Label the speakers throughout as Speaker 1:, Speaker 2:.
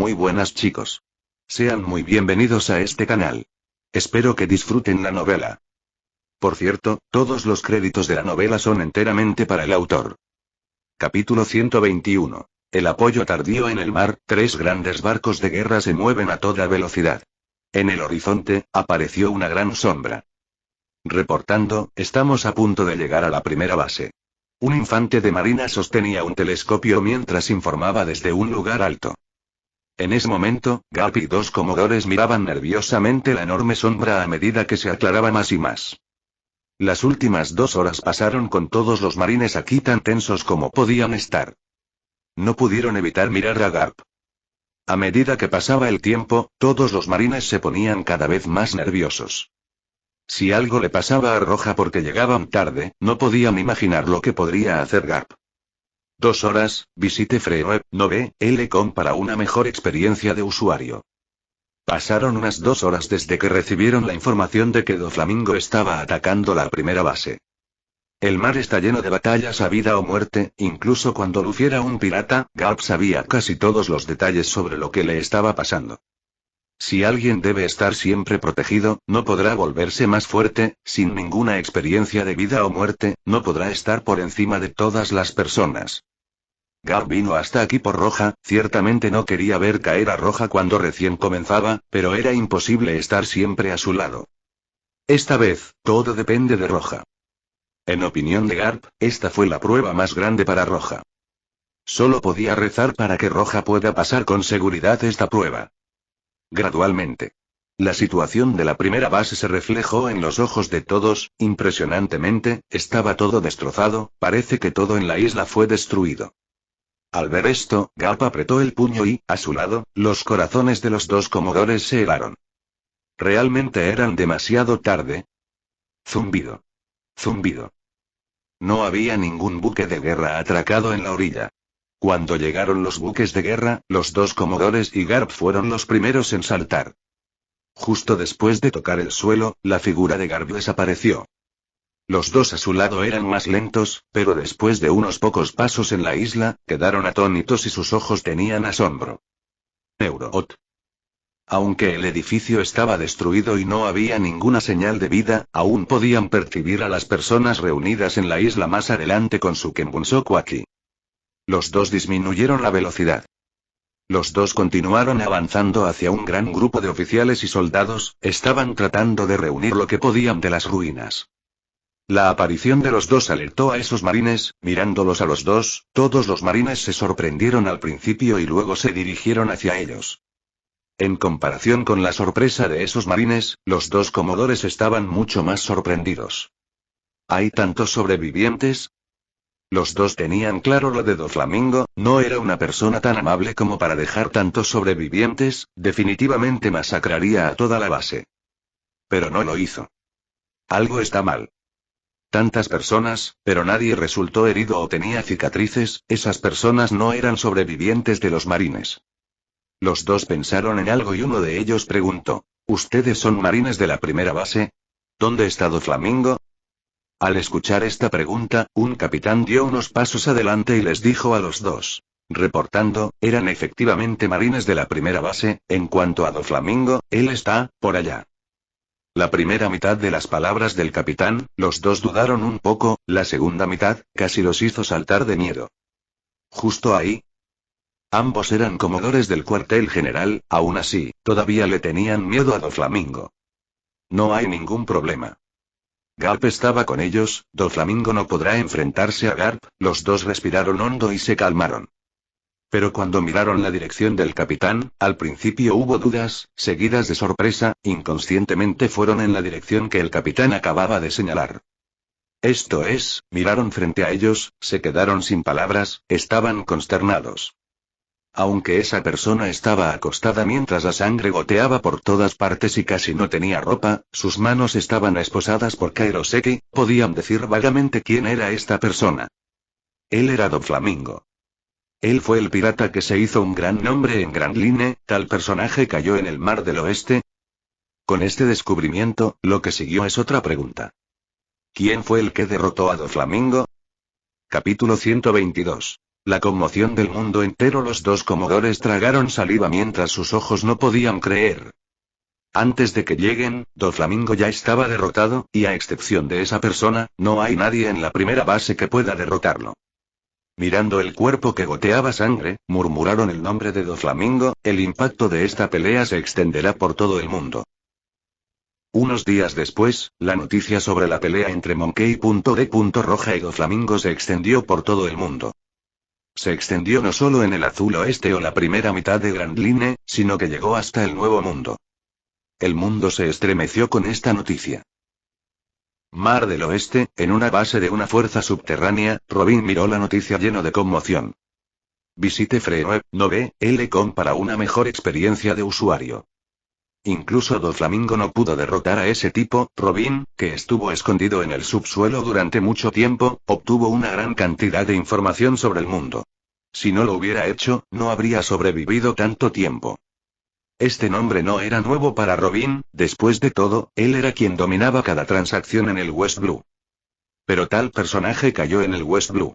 Speaker 1: Muy buenas chicos. Sean muy bienvenidos a este canal. Espero que disfruten la novela. Por cierto, todos los créditos de la novela son enteramente para el autor. Capítulo 121. El apoyo tardío en el mar. 3 grandes barcos de guerra se mueven a toda velocidad. En el horizonte, apareció una gran sombra. Reportando, estamos a punto de llegar a la primera base. Un infante de marina sostenía un telescopio mientras informaba desde un lugar alto. En ese momento, Garp y 2 comodores miraban nerviosamente la enorme sombra a medida que se aclaraba más y más. Las últimas 2 horas pasaron con todos los marines aquí tan tensos como podían estar. No pudieron evitar mirar a Garp. A medida que pasaba el tiempo, todos los marines se ponían cada vez más nerviosos. Si algo le pasaba a Roja porque llegaban tarde, no podían imaginar lo que podría hacer Garp. 2 horas, visite Freeweb, no ve, L.com para una mejor experiencia de usuario. Pasaron unas 2 horas desde que recibieron la información de que Doflamingo estaba atacando la primera base. El mar está lleno de batallas a vida o muerte, incluso cuando luciera un pirata, Garp sabía casi todos los detalles sobre lo que le estaba pasando. Si alguien debe estar siempre protegido, no podrá volverse más fuerte, sin ninguna experiencia de vida o muerte, no podrá estar por encima de todas las personas. Garp vino hasta aquí por Roja, ciertamente no quería ver caer a Roja cuando recién comenzaba, pero era imposible estar siempre a su lado. Esta vez, todo depende de Roja. En opinión de Garp, esta fue la prueba más grande para Roja. Solo podía rezar para que Roja pueda pasar con seguridad esta prueba. Gradualmente. La situación de la primera base se reflejó en los ojos de todos, impresionantemente, estaba todo destrozado, parece que todo en la isla fue destruido. Al ver esto, Garp apretó el puño y, a su lado, los corazones de los 2 comodores se helaron. Realmente eran demasiado tarde. Zumbido. Zumbido. No había ningún buque de guerra atracado en la orilla. Cuando llegaron los buques de guerra, los 2 comodores y Garp fueron los primeros en saltar. Justo después de tocar el suelo, la figura de Garp desapareció. Los 2 a su lado eran más lentos, pero después de unos pocos pasos en la isla, quedaron atónitos y sus ojos tenían asombro. Neuroot. Aunque el edificio estaba destruido y no había ninguna señal de vida, aún podían percibir a las personas reunidas en la isla más adelante con su Kenbunsoku aquí. Los 2 disminuyeron la velocidad. Los 2 continuaron avanzando hacia un gran grupo de oficiales y soldados, estaban tratando de reunir lo que podían de las ruinas. La aparición de los 2 alertó a esos marines, mirándolos a los 2, todos los marines se sorprendieron al principio y luego se dirigieron hacia ellos. En comparación con la sorpresa de esos marines, los 2 comodores estaban mucho más sorprendidos. ¿Hay tantos sobrevivientes? Los 2 tenían claro lo de Doflamingo, no era una persona tan amable como para dejar tantos sobrevivientes, definitivamente masacraría a toda la base. Pero no lo hizo. Algo está mal. Tantas personas, pero nadie resultó herido o tenía cicatrices, esas personas no eran sobrevivientes de los marines. Los 2 pensaron en algo y uno de ellos preguntó, ¿ustedes son marines de la primera base? ¿Dónde está Doflamingo? Al escuchar esta pregunta, un capitán dio unos pasos adelante y les dijo a los 2. Reportando, eran efectivamente marines de la primera base, en cuanto a Doflamingo, él está, por allá. La primera mitad de las palabras del capitán, los 2 dudaron un poco, la segunda mitad, casi los hizo saltar de miedo. Justo ahí. Ambos eran comodores del cuartel general, aún así, todavía le tenían miedo a Doflamingo. No hay ningún problema. Garp estaba con ellos, Doflamingo no podrá enfrentarse a Garp, los 2 respiraron hondo y se calmaron. Pero cuando miraron la dirección del capitán, al principio hubo dudas, seguidas de sorpresa, inconscientemente fueron en la dirección que el capitán acababa de señalar. Esto es, miraron frente a ellos, se quedaron sin palabras, estaban consternados. Aunque esa persona estaba acostada mientras la sangre goteaba por todas partes y casi no tenía ropa, sus manos estaban esposadas por Kairoseki, podían decir vagamente quién era esta persona. Él era Doflamingo. Él fue el pirata que se hizo un gran nombre en Grand Line, tal personaje cayó en el Mar del Oeste. Con este descubrimiento, lo que siguió es otra pregunta. ¿Quién fue el que derrotó a Doflamingo? Capítulo 122. La conmoción del mundo entero. Los dos comodores tragaron saliva mientras sus ojos no podían creer. Antes de que lleguen, Doflamingo ya estaba derrotado, y a excepción de esa persona, no hay nadie en la primera base que pueda derrotarlo. Mirando el cuerpo que goteaba sangre, murmuraron el nombre de Doflamingo. El impacto de esta pelea se extenderá por todo el mundo. Unos días después, la noticia sobre la pelea entre Monkey.D. Roja y Doflamingo se extendió por todo el mundo. Se extendió no solo en el azul oeste o la primera mitad de Grand Line, sino que llegó hasta el Nuevo Mundo. El mundo se estremeció con esta noticia. Mar del Oeste, en una base de una fuerza subterránea, Robin miró la noticia lleno de conmoción. Visite Free9.com para una mejor experiencia de usuario. Incluso Doflamingo no pudo derrotar a ese tipo. Robin, que estuvo escondido en el subsuelo durante mucho tiempo, obtuvo una gran cantidad de información sobre el mundo. Si no lo hubiera hecho, no habría sobrevivido tanto tiempo. Este nombre no era nuevo para Robin, después de todo, él era quien dominaba cada transacción en el West Blue. Pero tal personaje cayó en el West Blue.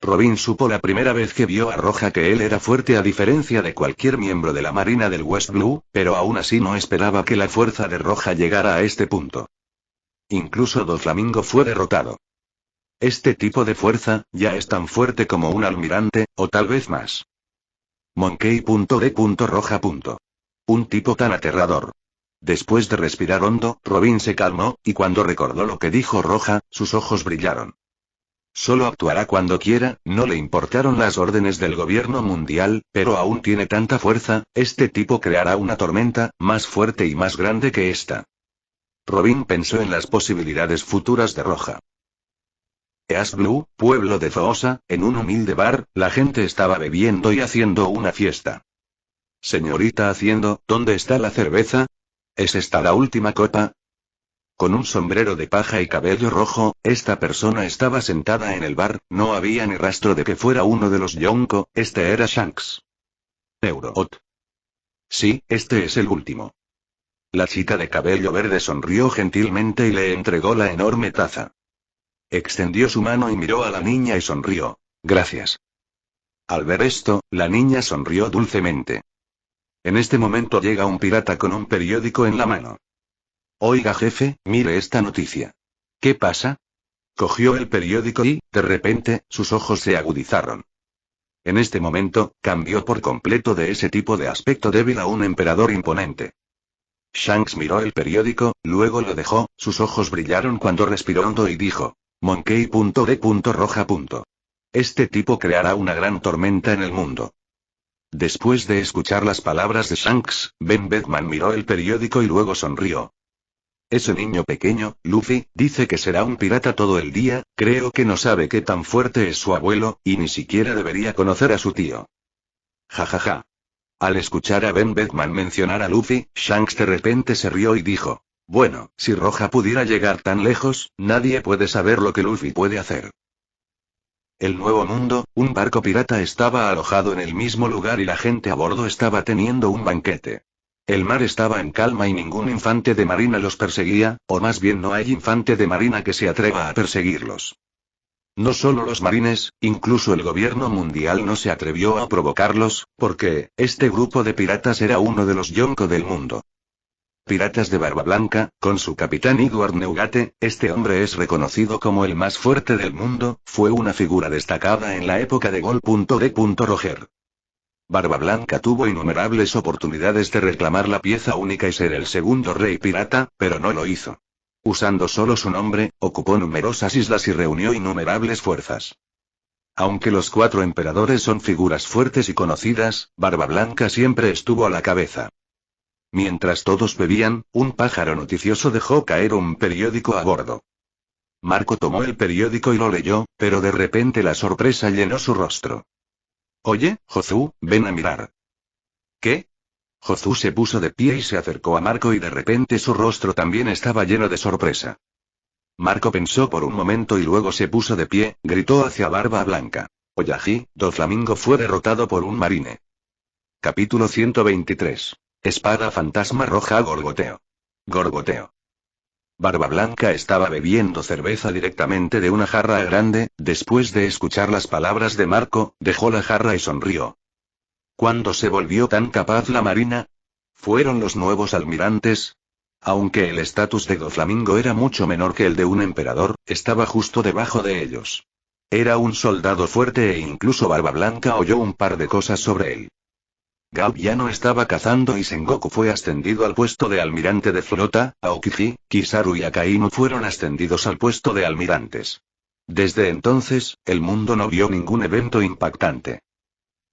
Speaker 1: Robin supo la primera vez que vio a Roja que él era fuerte a diferencia de cualquier miembro de la Marina del West Blue, pero aún así no esperaba que la fuerza de Roja llegara a este punto. Incluso Doflamingo fue derrotado. Este tipo de fuerza, ya es tan fuerte como un almirante, o tal vez más. Monkey.D. Roja. Un tipo tan aterrador. Después de respirar hondo, Robin se calmó, y cuando recordó lo que dijo Roja, sus ojos brillaron. Solo actuará cuando quiera. No le importaron las órdenes del gobierno mundial, pero aún tiene tanta fuerza. Este tipo creará una tormenta, más fuerte y más grande que esta. Robin pensó en las posibilidades futuras de Roja. East Blue, pueblo de Zoosa, en un humilde bar, la gente estaba bebiendo y haciendo una fiesta. Señorita Haciendo, ¿dónde está la cerveza? ¿Es esta la última copa? Con un sombrero de paja y cabello rojo, esta persona estaba sentada en el bar. No había ni rastro de que fuera uno de los Yonko. Este era Shanks. Euroot. Sí, este es el último. La chica de cabello verde sonrió gentilmente y le entregó la enorme taza. Extendió su mano y miró a la niña y sonrió. Gracias. Al ver esto, la niña sonrió dulcemente. En este momento llega un pirata con un periódico en la mano. Oiga jefe, mire esta noticia. ¿Qué pasa? Cogió el periódico y, de repente, sus ojos se agudizaron. En este momento, cambió por completo de ese tipo de aspecto débil a un emperador imponente. Shanks miró el periódico, luego lo dejó. Sus ojos brillaron cuando respiró hondo y dijo: Monkey.D. Roja. Este tipo creará una gran tormenta en el mundo. Después de escuchar las palabras de Shanks, Ben Beckman miró el periódico y luego sonrió. Ese niño pequeño, Luffy, dice que será un pirata todo el día. Creo que no sabe qué tan fuerte es su abuelo, y ni siquiera debería conocer a su tío. Jajaja. Al escuchar a Ben Beckman mencionar a Luffy, Shanks de repente se rió y dijo: bueno, si Roja pudiera llegar tan lejos, nadie puede saber lo que Luffy puede hacer. El Nuevo Mundo, un barco pirata estaba alojado en el mismo lugar y la gente a bordo estaba teniendo un banquete. El mar estaba en calma y ningún infante de marina los perseguía, o más bien no hay infante de marina que se atreva a perseguirlos. No solo los marines, incluso el gobierno mundial no se atrevió a provocarlos, porque este grupo de piratas era uno de los Yonko del mundo. Piratas de Barba Blanca, con su capitán Edward Neugate. Este hombre es reconocido como el más fuerte del mundo, fue una figura destacada en la época de Gold.D. Roger. Barba Blanca tuvo innumerables oportunidades de reclamar la pieza única y ser el segundo rey pirata, pero no lo hizo. Usando solo su nombre, ocupó numerosas islas y reunió innumerables fuerzas. Aunque los 4 emperadores son figuras fuertes y conocidas, Barba Blanca siempre estuvo a la cabeza. Mientras todos bebían, un pájaro noticioso dejó caer un periódico a bordo. Marco tomó el periódico y lo leyó, pero de repente la sorpresa llenó su rostro. Oye, Jozu, ven a mirar. ¿Qué? Jozu se puso de pie y se acercó a Marco y de repente su rostro también estaba lleno de sorpresa. Marco pensó por un momento y luego se puso de pie, gritó hacia Barba Blanca. Oyaji, Doflamingo fue derrotado por un marine. Capítulo 123. Espada fantasma roja Gorgoteo. Gorgoteo. Barba Blanca estaba bebiendo cerveza directamente de una jarra grande. Después de escuchar las palabras de Marco, dejó la jarra y sonrió. ¿Cuándo se volvió tan capaz la Marina? ¿Fueron los nuevos almirantes? Aunque el estatus de Doflamingo era mucho menor que el de un emperador, estaba justo debajo de ellos. Era un soldado fuerte e incluso Barba Blanca oyó un par de cosas sobre él. Garp ya no estaba cazando y Sengoku fue ascendido al puesto de almirante de flota. Aokiji, Kizaru y Akainu fueron ascendidos al puesto de almirantes. Desde entonces, el mundo no vio ningún evento impactante.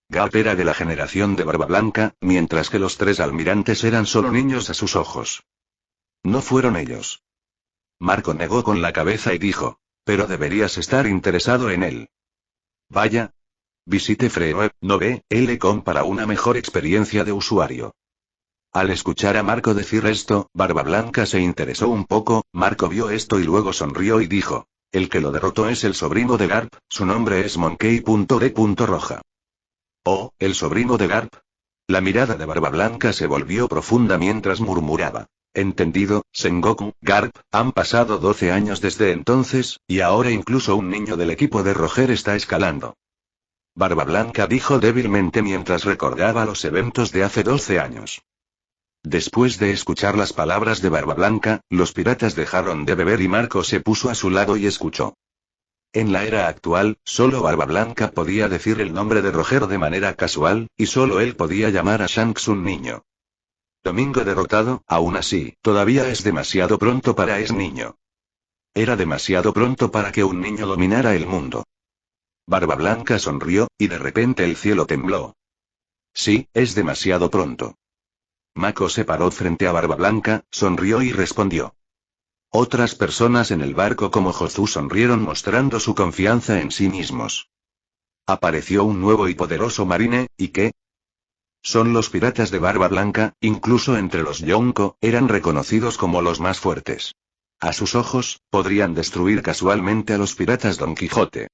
Speaker 1: Garp era de la generación de Barba Blanca, mientras que los 3 almirantes eran solo niños a sus ojos. No fueron ellos. Marco negó con la cabeza y dijo, pero deberías estar interesado en él. Vaya. Visite Free.Web.no.com para una mejor experiencia de usuario. Al escuchar a Marco decir esto, Barba Blanca se interesó un poco. Marco vio esto y luego sonrió y dijo, el que lo derrotó es el sobrino de Garp, su nombre es Monkey.D. Roja. Oh, ¿el sobrino de Garp? La mirada de Barba Blanca se volvió profunda mientras murmuraba. Entendido, Sengoku, Garp, han pasado 12 años desde entonces, y ahora incluso un niño del equipo de Roger está escalando. Barba Blanca dijo débilmente mientras recordaba los eventos de hace 12 años. Después de escuchar las palabras de Barba Blanca, los piratas dejaron de beber y Marco se puso a su lado y escuchó. En la era actual, solo Barba Blanca podía decir el nombre de Roger de manera casual, y solo él podía llamar a Shanks un niño. Domingo derrotado, aún así, todavía es demasiado pronto para ese niño. Era demasiado pronto para que un niño dominara el mundo. Barba Blanca sonrió, y de repente el cielo tembló. Sí, es demasiado pronto. Mako se paró frente a Barba Blanca, sonrió y respondió. Otras personas en el barco como Jozu sonrieron mostrando su confianza en sí mismos. Apareció un nuevo y poderoso marine, ¿y qué? Son los piratas de Barba Blanca, incluso entre los Yonko, eran reconocidos como los más fuertes. A sus ojos, podrían destruir casualmente a los piratas Don Quijote.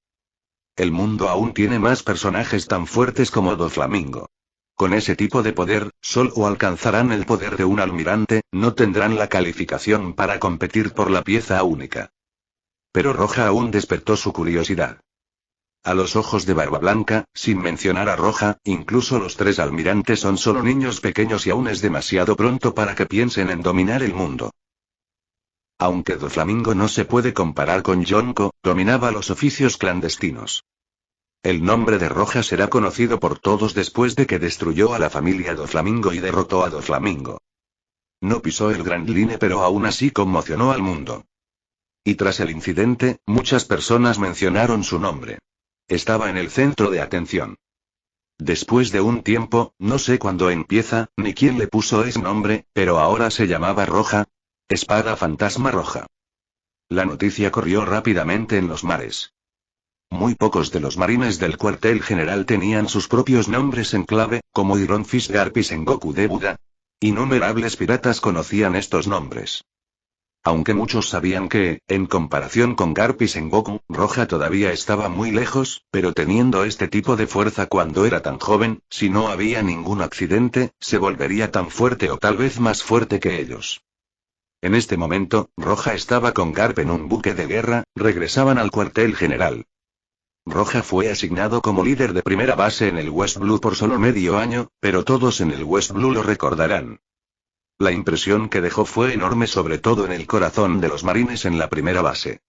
Speaker 1: El mundo aún tiene más personajes tan fuertes como Doflamingo. Con ese tipo de poder, solo alcanzarán el poder de un almirante, no tendrán la calificación para competir por la pieza única. Pero Roja aún despertó su curiosidad. A los ojos de Barba Blanca, sin mencionar a Roja, incluso los 3 almirantes son solo niños pequeños y aún es demasiado pronto para que piensen en dominar el mundo. Aunque Doflamingo no se puede comparar con Yonko, dominaba los oficios clandestinos. El nombre de Roja será conocido por todos después de que destruyó a la familia Doflamingo y derrotó a Doflamingo. No pisó el Grand Line pero aún así conmocionó al mundo. Y tras el incidente, muchas personas mencionaron su nombre. Estaba en el centro de atención. Después de un tiempo, no sé cuándo empieza, ni quién le puso ese nombre, pero ahora se llamaba Roja. Espada Fantasma Roja. La noticia corrió rápidamente en los mares. Muy pocos de los marines del cuartel general tenían sus propios nombres en clave, como Iron Fist Garp y Sengoku de Buda. Innumerables piratas conocían estos nombres. Aunque muchos sabían que, en comparación con Garp y Sengoku, Roja todavía estaba muy lejos, pero teniendo este tipo de fuerza cuando era tan joven, si no había ningún accidente, se volvería tan fuerte o tal vez más fuerte que ellos. En este momento, Roja estaba con Garp en un buque de guerra, regresaban al cuartel general. Roja fue asignado como líder de primera base en el West Blue por solo medio año, pero todos en el West Blue lo recordarán. La impresión que dejó fue enorme, sobre todo en el corazón de los marines en la primera base.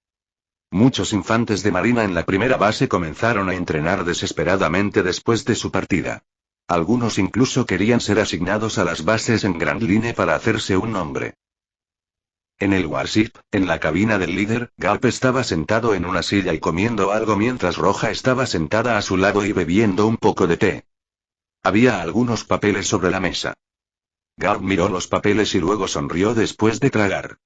Speaker 1: Muchos infantes de marina en la primera base comenzaron a entrenar desesperadamente después de su partida. Algunos incluso querían ser asignados a las bases en Grand Line para hacerse un nombre. En el Warship, en la cabina del líder, Garp estaba sentado en una silla y comiendo algo mientras Roja estaba sentada a su lado y bebiendo un poco de té. Había algunos papeles sobre la mesa. Garp miró los papeles y luego sonrió después de tragar.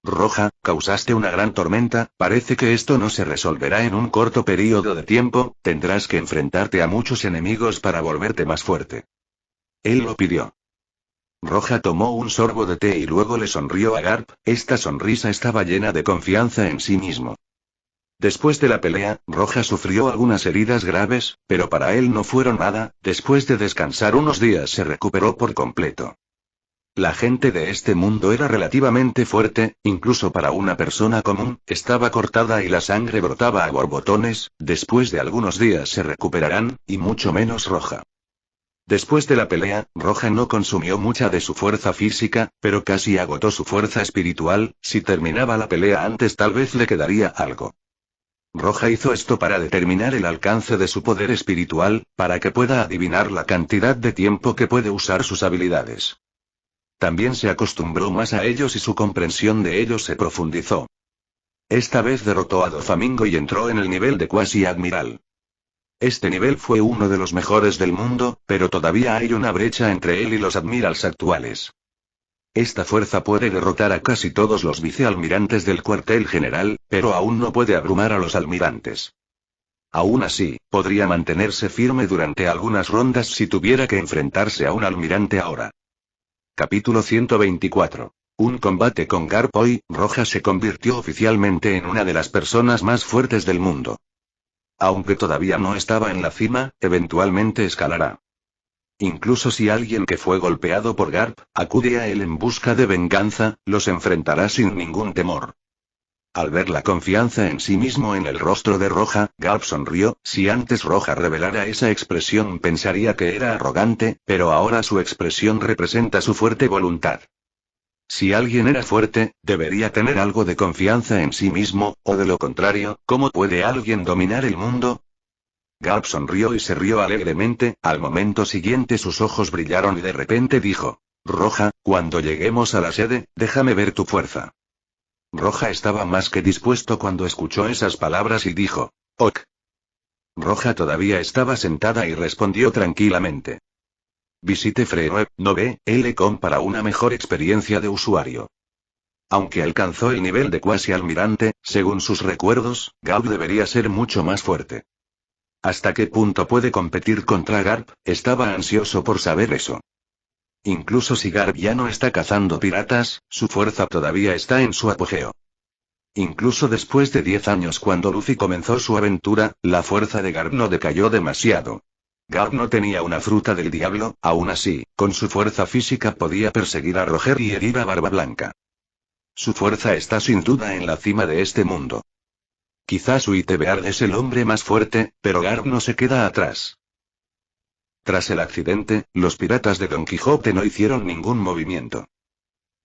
Speaker 1: Roja, causaste una gran tormenta, parece que esto no se resolverá en un corto periodo de tiempo, tendrás que enfrentarte a muchos enemigos para volverte más fuerte. Él lo pidió. Roja tomó un sorbo de té y luego le sonrió a Garp, esta sonrisa estaba llena de confianza en sí mismo. Después de la pelea, Roja sufrió algunas heridas graves, pero para él no fueron nada, después de descansar unos días se recuperó por completo. La gente de este mundo era relativamente fuerte, incluso para una persona común, estaba cortada y la sangre brotaba a borbotones, después de algunos días se recuperarán, y mucho menos Roja. Después de la pelea, Roja no consumió mucha de su fuerza física, pero casi agotó su fuerza espiritual, si terminaba la pelea antes tal vez le quedaría algo. Roja hizo esto para determinar el alcance de su poder espiritual, para que pueda adivinar la cantidad de tiempo que puede usar sus habilidades. También se acostumbró más a ellos y su comprensión de ellos se profundizó. Esta vez derrotó a Doflamingo y entró en el nivel de Quasi Admiral. Este nivel fue uno de los mejores del mundo, pero todavía hay una brecha entre él y los Admirals actuales. Esta fuerza puede derrotar a casi todos los vicealmirantes del cuartel general, pero aún no puede abrumar a los almirantes. Aún así, podría mantenerse firme durante algunas rondas si tuviera que enfrentarse a un almirante ahora. Capítulo 124. Un combate con Garp. Hoy, Roja se convirtió oficialmente en una de las personas más fuertes del mundo. Aunque todavía no estaba en la cima, eventualmente escalará. Incluso si alguien que fue golpeado por Garp acude a él en busca de venganza, los enfrentará sin ningún temor. Al ver la confianza en sí mismo en el rostro de Roja, Garp sonrió. Si antes Roja revelara esa expresión pensaría que era arrogante, pero ahora su expresión representa su fuerte voluntad. Si alguien era fuerte, debería tener algo de confianza en sí mismo, o de lo contrario, ¿cómo puede alguien dominar el mundo? Garp sonrió y se rió alegremente. Al momento siguiente sus ojos brillaron y de repente dijo: Roja, cuando lleguemos a la sede, déjame ver tu fuerza. Roja estaba más que dispuesto cuando escuchó esas palabras y dijo: Ok. Roja todavía estaba sentada y respondió tranquilamente: Visite Freeweb 9.com para una mejor experiencia de usuario. Aunque alcanzó el nivel de Quasi Almirante, según sus recuerdos, Garp debería ser mucho más fuerte. ¿Hasta qué punto puede competir contra Garp? Estaba ansioso por saber eso. Incluso si Garp ya no está cazando piratas, su fuerza todavía está en su apogeo. Incluso después de 10 años cuando Luffy comenzó su aventura, la fuerza de Garp no decayó demasiado. Garp no tenía una fruta del diablo, aún así, con su fuerza física podía perseguir a Roger y herir a Barba Blanca. Su fuerza está sin duda en la cima de este mundo. Quizás Uitebeard es el hombre más fuerte, pero Garp no se queda atrás. Tras el accidente, los piratas de Don Quijote no hicieron ningún movimiento.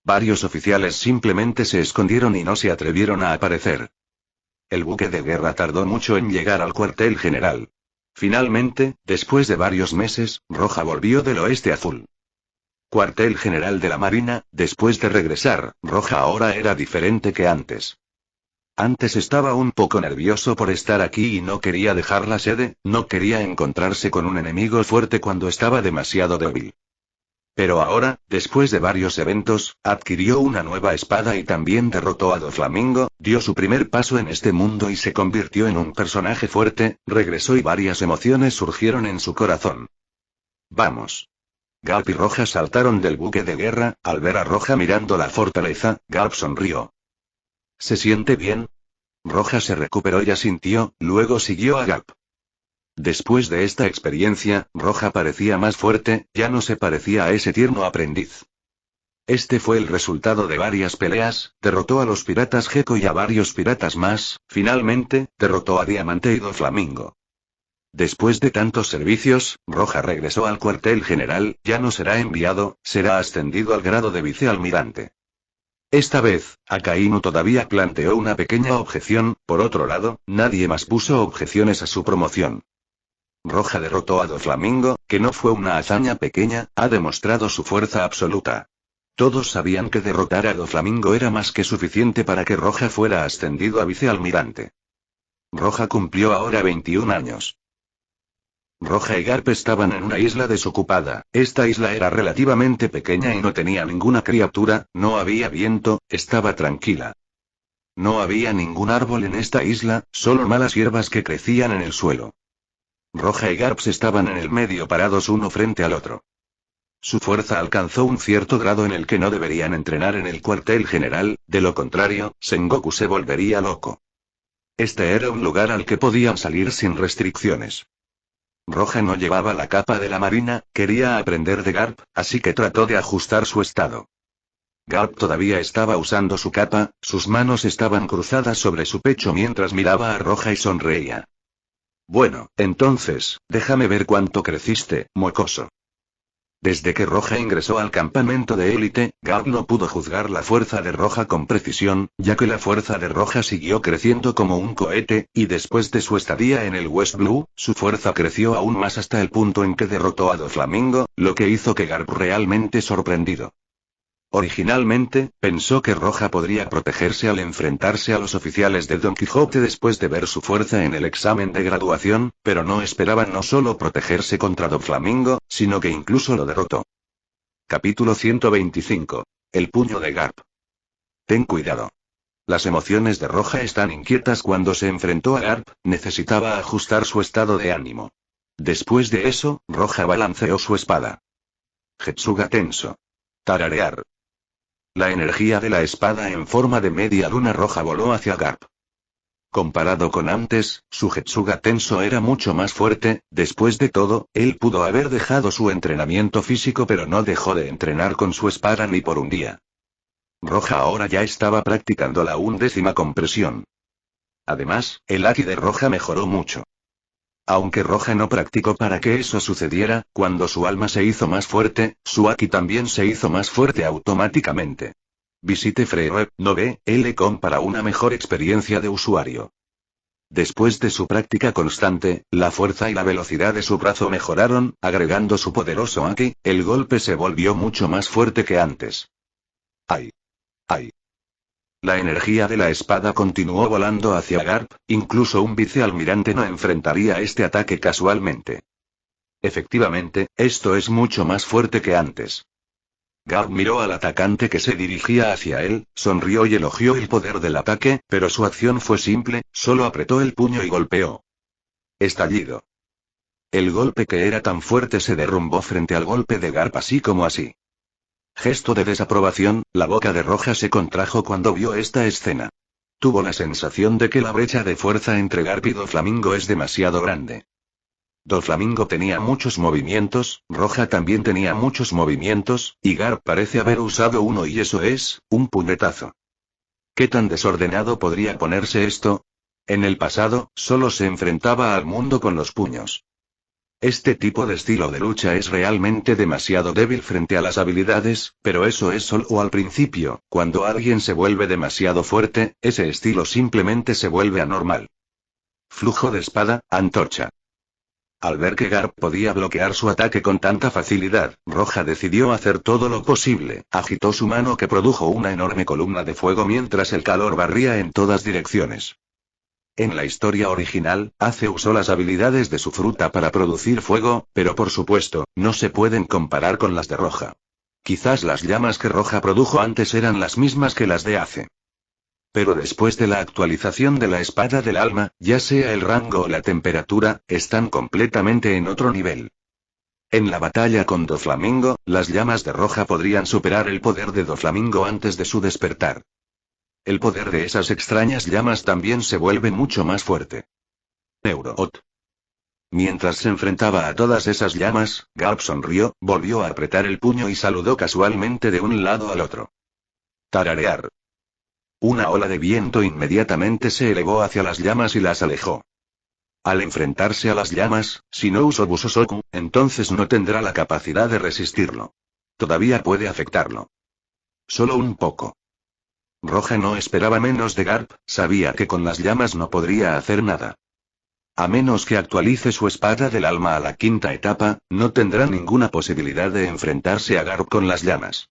Speaker 1: Varios oficiales simplemente se escondieron y no se atrevieron a aparecer. El buque de guerra tardó mucho en llegar al cuartel general. Finalmente, después de varios meses, Roja volvió del Oeste Azul. Cuartel general de la Marina. Después de regresar, Roja ahora era diferente que antes. Antes estaba un poco nervioso por estar aquí y no quería dejar la sede, no quería encontrarse con un enemigo fuerte cuando estaba demasiado débil. Pero ahora, después de varios eventos, adquirió una nueva espada y también derrotó a Doflamingo, dio su primer paso en este mundo y se convirtió en un personaje fuerte, regresó y varias emociones surgieron en su corazón. Vamos. Garp y Roja saltaron del buque de guerra. Al ver a Roja mirando la fortaleza, Garp sonrió. ¿Se siente bien? Roja se recuperó y asintió, luego siguió a Garp. Después de esta experiencia, Roja parecía más fuerte, ya no se parecía a ese tierno aprendiz. Este fue el resultado de varias peleas, derrotó a los piratas Gecko y a varios piratas más, finalmente, derrotó a Diamante y Doflamingo. Después de tantos servicios, Roja regresó al cuartel general, ya no será enviado, será ascendido al grado de vicealmirante. Esta vez, Akainu todavía planteó una pequeña objeción. Por otro lado, nadie más puso objeciones a su promoción. Roja derrotó a Doflamingo, que no fue una hazaña pequeña, ha demostrado su fuerza absoluta. Todos sabían que derrotar a Doflamingo era más que suficiente para que Roja fuera ascendido a vicealmirante. Roja cumplió ahora 21 años. Roja y Garp estaban en una isla desocupada. Esta isla era relativamente pequeña y no tenía ninguna criatura, no había viento, estaba tranquila. No había ningún árbol en esta isla, solo malas hierbas que crecían en el suelo. Roja y Garp estaban en el medio parados uno frente al otro. Su fuerza alcanzó un cierto grado en el que no deberían entrenar en el cuartel general, de lo contrario, Sengoku se volvería loco. Este era un lugar al que podían salir sin restricciones. Roja no llevaba la capa de la marina, quería aprender de Garp, así que trató de ajustar su estado. Garp todavía estaba usando su capa, sus manos estaban cruzadas sobre su pecho mientras miraba a Roja y sonreía. Bueno, entonces, déjame ver cuánto creciste, mocoso. Desde que Roja ingresó al campamento de élite, Garp no pudo juzgar la fuerza de Roja con precisión, ya que la fuerza de Roja siguió creciendo como un cohete, y después de su estadía en el West Blue, su fuerza creció aún más hasta el punto en que derrotó a Doflamingo, lo que hizo que Garp realmente sorprendido. Originalmente, pensó que Roja podría protegerse al enfrentarse a los oficiales de Don Quijote después de ver su fuerza en el examen de graduación, pero no esperaba no solo protegerse contra Doflamingo, sino que incluso lo derrotó. Capítulo 125. El puño de Garp. Ten cuidado. Las emociones de Roja están inquietas cuando se enfrentó a Garp, necesitaba ajustar su estado de ánimo. Después de eso, Roja balanceó su espada. Getsuga tenso. Tararear. La energía de la espada en forma de media luna roja voló hacia Garp. Comparado con antes, su Getsuga tenso era mucho más fuerte, después de todo, él pudo haber dejado su entrenamiento físico pero no dejó de entrenar con su espada ni por un día. Roja ahora ya estaba practicando la 11ª compresión. Además, el Haki de Roja mejoró mucho. Aunque Roja no practicó para que eso sucediera, cuando su alma se hizo más fuerte, su Haki también se hizo más fuerte automáticamente. Visite freeweb.com para una mejor experiencia de usuario. Después de su práctica constante, la fuerza y la velocidad de su brazo mejoraron, agregando su poderoso Haki, el golpe se volvió mucho más fuerte que antes. ¡Ay! ¡Ay! La energía de la espada continuó volando hacia Garp, incluso un vicealmirante no enfrentaría este ataque casualmente. Efectivamente, esto es mucho más fuerte que antes. Garp miró al atacante que se dirigía hacia él, sonrió y elogió el poder del ataque, pero su acción fue simple, solo apretó el puño y golpeó. Estallido. El golpe que era tan fuerte se derrumbó frente al golpe de Garp así como así. Gesto de desaprobación, la boca de Roja se contrajo cuando vio esta escena. Tuvo la sensación de que la brecha de fuerza entre Garp y Doflamingo es demasiado grande. Doflamingo tenía muchos movimientos, Roja también tenía muchos movimientos, y Garp parece haber usado uno y eso es, un puñetazo. ¿Qué tan desordenado podría ponerse esto? En el pasado, solo se enfrentaba al mundo con los puños. Este tipo de estilo de lucha es realmente demasiado débil frente a las habilidades, pero eso es solo al principio, cuando alguien se vuelve demasiado fuerte, ese estilo simplemente se vuelve anormal. Flujo de espada, antorcha. Al ver que Garp podía bloquear su ataque con tanta facilidad, Roja decidió hacer todo lo posible, agitó su mano que produjo una enorme columna de fuego mientras el calor barría en todas direcciones. En la historia original, Ace usó las habilidades de su fruta para producir fuego, pero por supuesto, no se pueden comparar con las de Roja. Quizás las llamas que Roja produjo antes eran las mismas que las de Ace. Pero después de la actualización de la espada del alma, ya sea el rango o la temperatura, están completamente en otro nivel. En la batalla con Doflamingo, las llamas de Roja podrían superar el poder de Doflamingo antes de su despertar. El poder de esas extrañas llamas también se vuelve mucho más fuerte. Neuroot. Mientras se enfrentaba a todas esas llamas, Garp sonrió, volvió a apretar el puño y saludó casualmente de un lado al otro. Tararear. Una ola de viento inmediatamente se elevó hacia las llamas y las alejó. Al enfrentarse a las llamas, si no usó Busosoku, entonces no tendrá la capacidad de resistirlo. Todavía puede afectarlo. Solo un poco. Roja no esperaba menos de Garp, sabía que con las llamas no podría hacer nada. A menos que actualice su espada del alma a la 5ª etapa, no tendrá ninguna posibilidad de enfrentarse a Garp con las llamas.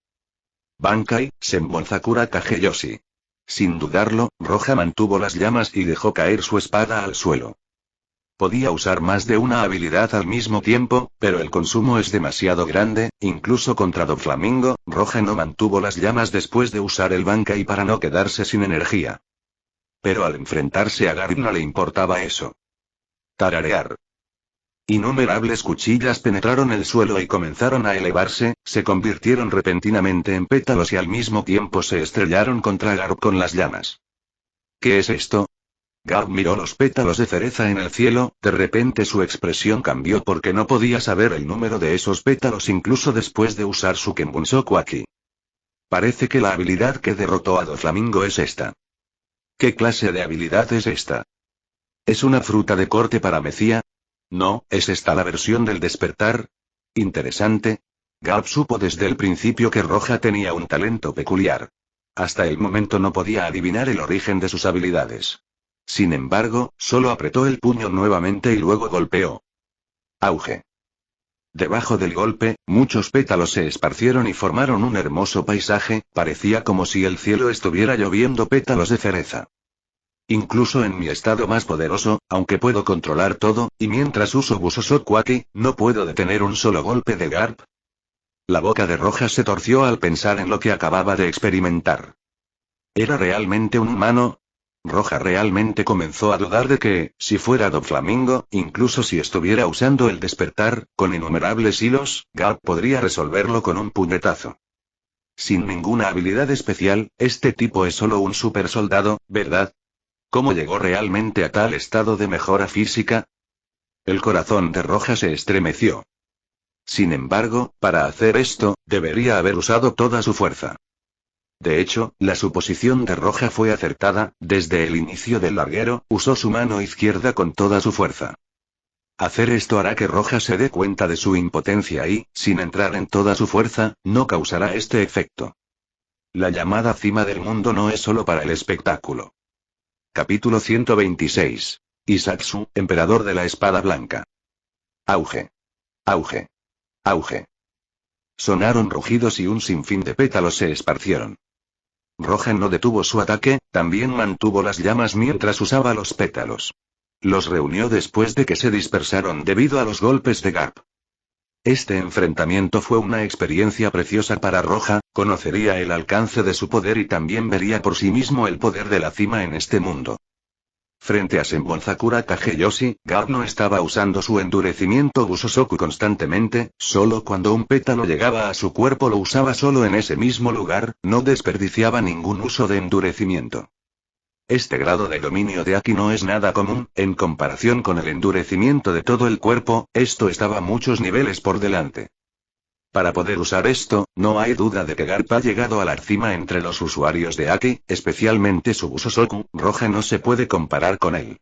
Speaker 1: Bankai, Senbonzakura Kageyoshi. Sin dudarlo, Roja mantuvo las llamas y dejó caer su espada al suelo. Podía usar más de una habilidad al mismo tiempo, pero el consumo es demasiado grande, incluso contra Doflamingo, Roja no mantuvo las llamas después de usar el Bankai para no quedarse sin energía. Pero al enfrentarse a Garp no le importaba eso. Tararear. Innumerables cuchillas penetraron el suelo y comenzaron a elevarse, se convirtieron repentinamente en pétalos y al mismo tiempo se estrellaron contra Garp con las llamas. ¿Qué es esto? Garp miró los pétalos de cereza en el cielo, de repente su expresión cambió porque no podía saber el número de esos pétalos incluso después de usar su Kenbunsoku Aki. Parece que la habilidad que derrotó a Doflamingo es esta. ¿Qué clase de habilidad es esta? ¿Es una fruta de corte paramecia? No, ¿es esta la versión del despertar? Interesante. Garp supo desde el principio que Roja tenía un talento peculiar. Hasta el momento no podía adivinar el origen de sus habilidades. Sin embargo, solo apretó el puño nuevamente y luego golpeó. Auge. Debajo del golpe, muchos pétalos se esparcieron y formaron un hermoso paisaje, parecía como si el cielo estuviera lloviendo pétalos de cereza. Incluso en mi estado más poderoso, aunque puedo controlar todo, y mientras uso Busosoku Aki, ¿no puedo detener un solo golpe de Garp? La boca de Roja se torció al pensar en lo que acababa de experimentar. ¿Era realmente un humano? Roja realmente comenzó a dudar de que, si fuera Doflamingo, incluso si estuviera usando el despertar, con innumerables hilos, Garp podría resolverlo con un puñetazo. Sin ninguna habilidad especial, este tipo es solo un super soldado, ¿verdad? ¿Cómo llegó realmente a tal estado de mejora física? El corazón de Roja se estremeció. Sin embargo, para hacer esto, debería haber usado toda su fuerza. De hecho, la suposición de Roja fue acertada, desde el inicio del larguero, usó su mano izquierda con toda su fuerza. Hacer esto hará que Roja se dé cuenta de su impotencia y, sin entrar en toda su fuerza, no causará este efecto. La llamada cima del mundo no es solo para el espectáculo. Capítulo 126. Isatsu, emperador de la espada blanca. Auge. Auge. Auge. Sonaron rugidos y un sinfín de pétalos se esparcieron. Roja no detuvo su ataque, también mantuvo las llamas mientras usaba los pétalos. Los reunió después de que se dispersaron debido a los golpes de Garp. Este enfrentamiento fue una experiencia preciosa para Roja, conocería el alcance de su poder y también vería por sí mismo el poder de la cima en este mundo. Frente a Senbonzakura Kageyoshi, Garp no estaba usando su endurecimiento Busosoku constantemente, solo cuando un pétalo llegaba a su cuerpo lo usaba solo en ese mismo lugar, no desperdiciaba ningún uso de endurecimiento. Este grado de dominio de Aki no es nada común, en comparación con el endurecimiento de todo el cuerpo, esto estaba muchos niveles por delante. Para poder usar esto, no hay duda de que Garp ha llegado a la cima entre los usuarios de Aki, especialmente su Busosoku, Roja no se puede comparar con él.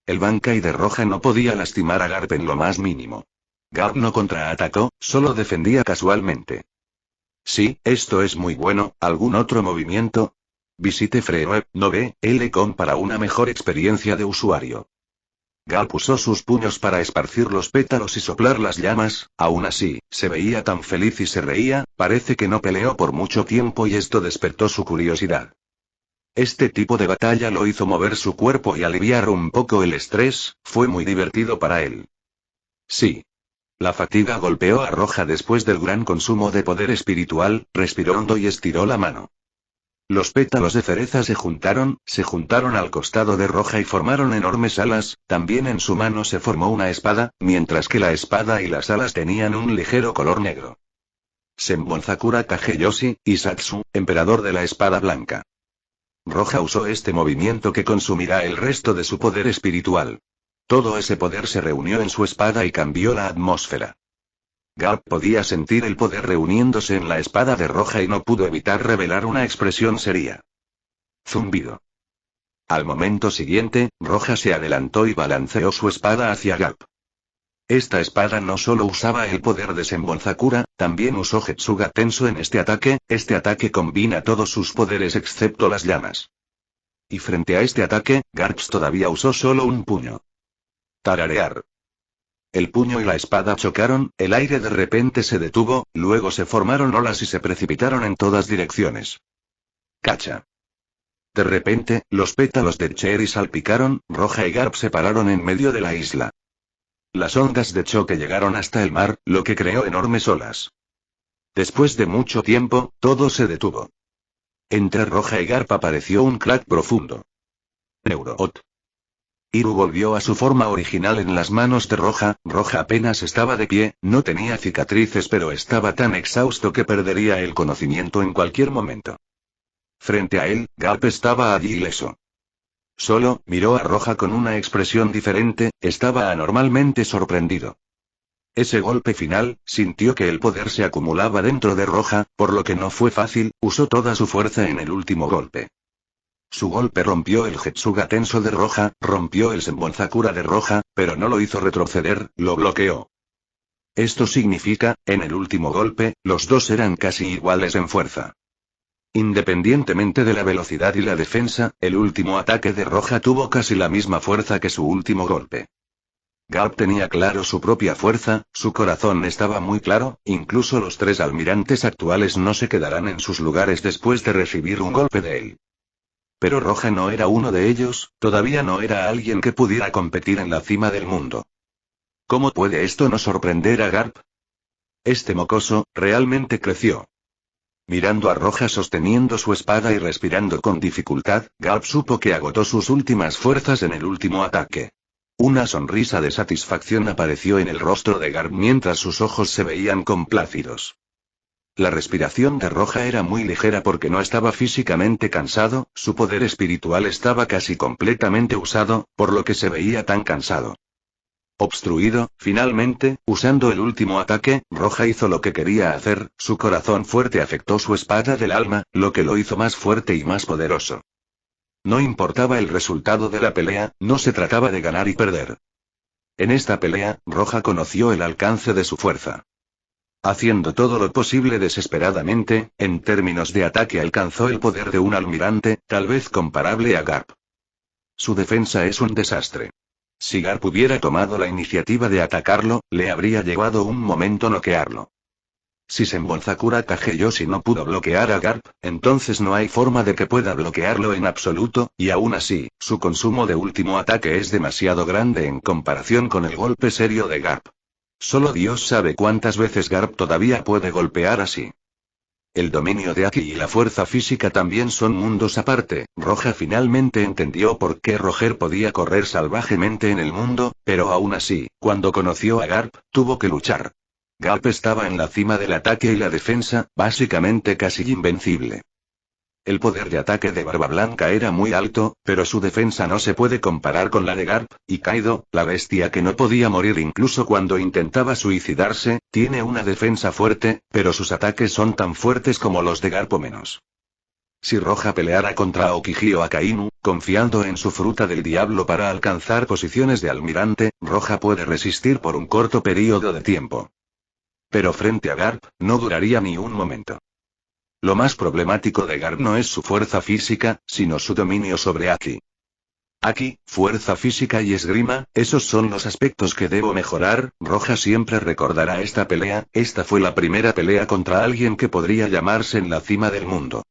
Speaker 1: El Bankai de Roja no podía lastimar a Garp en lo más mínimo. Garp no contraatacó, solo defendía casualmente. Sí, esto es muy bueno, ¿algún otro movimiento? Visite Freeweb, no ve, L-Com para una mejor experiencia de usuario. Garp usó sus puños para esparcir los pétalos y soplar las llamas, aún así, se veía tan feliz y se reía, parece que no peleó por mucho tiempo y esto despertó su curiosidad. Este tipo de batalla lo hizo mover su cuerpo y aliviar un poco el estrés, fue muy divertido para él. Sí. La fatiga golpeó a Roja después del gran consumo de poder espiritual, respiró hondo y estiró la mano. Los pétalos de cereza se juntaron al costado de Roja y formaron enormes alas, también en su mano se formó una espada, mientras que la espada y las alas tenían un ligero color negro. Senbonzakura Kageyoshi, Isatsu, emperador de la espada blanca. Roja usó este movimiento que consumirá el resto de su poder espiritual. Todo ese poder se reunió en su espada y cambió la atmósfera. Garp podía sentir el poder reuniéndose en la espada de Roja y no pudo evitar revelar una expresión seria. Zumbido. Al momento siguiente, Roja se adelantó y balanceó su espada hacia Garp. Esta espada no solo usaba el poder de Senbonzakura, también usó Getsuga Tenso en este ataque combina todos sus poderes excepto las llamas. Y frente a este ataque, Garps todavía usó solo un puño. Tararear. El puño y la espada chocaron, el aire de repente se detuvo, luego se formaron olas y se precipitaron en todas direcciones. Cacha. De repente, los pétalos de Cherry salpicaron, Roja y Garp se pararon en medio de la isla. Las ondas de choque llegaron hasta el mar, lo que creó enormes olas. Después de mucho tiempo, todo se detuvo. Entre Roja y Garp apareció un crack profundo. Neuroot. Iru volvió a su forma original en las manos de Roja, Roja apenas estaba de pie, no tenía cicatrices pero estaba tan exhausto que perdería el conocimiento en cualquier momento. Frente a él, Garp estaba allí ileso. Solo miró a Roja con una expresión diferente, estaba anormalmente sorprendido. Ese golpe final, sintió que el poder se acumulaba dentro de Roja, por lo que no fue fácil, usó toda su fuerza en el último golpe. Su golpe rompió el Getsuga tenso de Roja, rompió el Senbonzakura de Roja, pero no lo hizo retroceder, lo bloqueó. Esto significa, en el último golpe, los dos eran casi iguales en fuerza. Independientemente de la velocidad y la defensa, el último ataque de Roja tuvo casi la misma fuerza que su último golpe. Garp tenía claro su propia fuerza, su corazón estaba muy claro, incluso los tres almirantes actuales no se quedarán en sus lugares después de recibir un golpe de él. Pero Roja no era uno de ellos, todavía no era alguien que pudiera competir en la cima del mundo. ¿Cómo puede esto no sorprender a Garp? Este mocoso, realmente creció. Mirando a Roja sosteniendo su espada y respirando con dificultad, Garp supo que agotó sus últimas fuerzas en el último ataque. Una sonrisa de satisfacción apareció en el rostro de Garp mientras sus ojos se veían complácidos. La respiración de Roja era muy ligera porque no estaba físicamente cansado, su poder espiritual estaba casi completamente usado, por lo que se veía tan cansado. Obstruido, finalmente, usando el último ataque, Roja hizo lo que quería hacer, su corazón fuerte afectó su espada del alma, lo que lo hizo más fuerte y más poderoso. No importaba el resultado de la pelea, no se trataba de ganar y perder. En esta pelea, Roja conoció el alcance de su fuerza. Haciendo todo lo posible desesperadamente, en términos de ataque alcanzó el poder de un almirante, tal vez comparable a Garp. Su defensa es un desastre. Si Garp hubiera tomado la iniciativa de atacarlo, le habría llevado un momento noquearlo. Si Senbonzakura Kageyoshi no pudo bloquear a Garp, entonces no hay forma de que pueda bloquearlo en absoluto, y aún así, su consumo de último ataque es demasiado grande en comparación con el golpe serio de Garp. Solo Dios sabe cuántas veces Garp todavía puede golpear así. El dominio de Aki y la fuerza física también son mundos aparte. Roja finalmente entendió por qué Roger podía correr salvajemente en el mundo, pero aún así, cuando conoció a Garp, tuvo que luchar. Garp estaba en la cima del ataque y la defensa, básicamente casi invencible. El poder de ataque de Barba Blanca era muy alto, pero su defensa no se puede comparar con la de Garp, y Kaido, la bestia que no podía morir incluso cuando intentaba suicidarse, tiene una defensa fuerte, pero sus ataques son tan fuertes como los de Garp o menos. Si Roja peleara contra Aokiji o Akainu, confiando en su fruta del diablo para alcanzar posiciones de almirante, Roja puede resistir por un corto periodo de tiempo. Pero frente a Garp, no duraría ni un momento. Lo más problemático de Garp no es su fuerza física, sino su dominio sobre Aki. Aki, fuerza física y esgrima, esos son los aspectos que debo mejorar. Roja siempre recordará esta pelea, esta fue la primera pelea contra alguien que podría llamarse en la cima del mundo.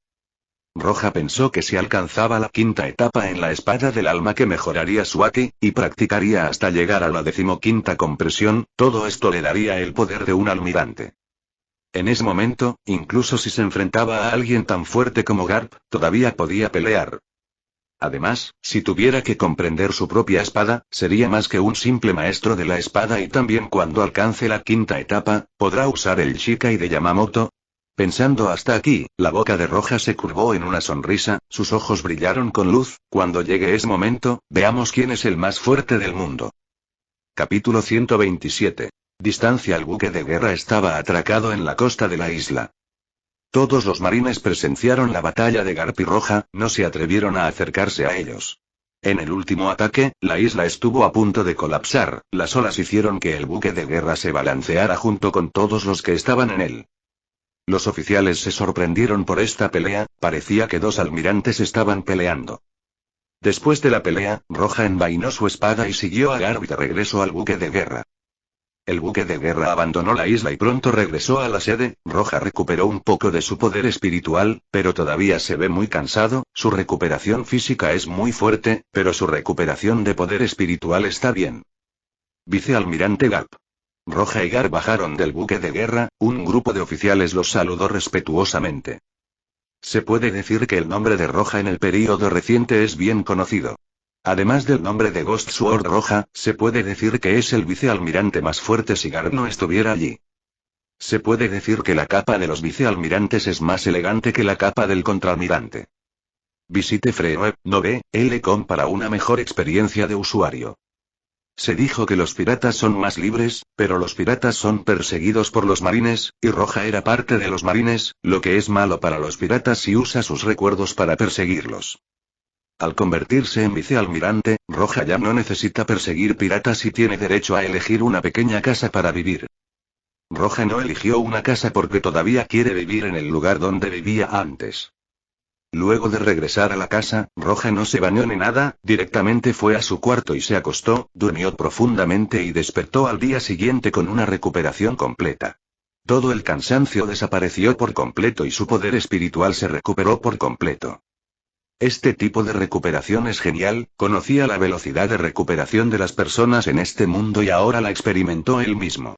Speaker 1: Roja pensó que si alcanzaba la quinta etapa en la espada del alma que mejoraría su Aki, y practicaría hasta llegar a la 15ª compresión, todo esto le daría el poder de un almirante. En ese momento, incluso si se enfrentaba a alguien tan fuerte como Garp, todavía podía pelear. Además, si tuviera que comprender su propia espada, sería más que un simple maestro de la espada y también cuando alcance la quinta etapa, podrá usar el Shikai de Yamamoto. Pensando hasta aquí, la boca de Roja se curvó en una sonrisa, sus ojos brillaron con luz. Cuando llegue ese momento, veamos quién es el más fuerte del mundo. Capítulo 127. Distancia. El buque de guerra estaba atracado en la costa de la isla. Todos los marines presenciaron la batalla de Garp y Roja, no se atrevieron a acercarse a ellos. En el último ataque, la isla estuvo a punto de colapsar, las olas hicieron que el buque de guerra se balanceara junto con todos los que estaban en él. Los oficiales se sorprendieron por esta pelea, parecía que dos almirantes estaban peleando. Después de la pelea, Roja envainó su espada y siguió a Garp de regreso al buque de guerra. El buque de guerra abandonó la isla y pronto regresó a la sede. Roja recuperó un poco de su poder espiritual, pero todavía se ve muy cansado. Su recuperación física es muy fuerte, pero su recuperación de poder espiritual está bien. Vicealmirante Garp. Roja y Garp bajaron del buque de guerra, un grupo de oficiales los saludó respetuosamente. Se puede decir que el nombre de Roja en el período reciente es bien conocido. Además del nombre de Ghost Sword Roja, se puede decir que es el vicealmirante más fuerte si Garp no estuviera allí. Se puede decir que la capa de los vicealmirantes es más elegante que la capa del contraalmirante. Visite Freenove.com para una mejor experiencia de usuario. Se dijo que los piratas son más libres, pero los piratas son perseguidos por los marines, y Roja era parte de los marines, lo que es malo para los piratas si usa sus recuerdos para perseguirlos. Al convertirse en vicealmirante, Roja ya no necesita perseguir piratas y tiene derecho a elegir una pequeña casa para vivir. Roja no eligió una casa porque todavía quiere vivir en el lugar donde vivía antes. Luego de regresar a la casa, Roja no se bañó ni nada, directamente fue a su cuarto y se acostó, durmió profundamente y despertó al día siguiente con una recuperación completa. Todo el cansancio desapareció por completo y su poder espiritual se recuperó por completo. Este tipo de recuperación es genial, conocía la velocidad de recuperación de las personas en este mundo y ahora la experimentó él mismo.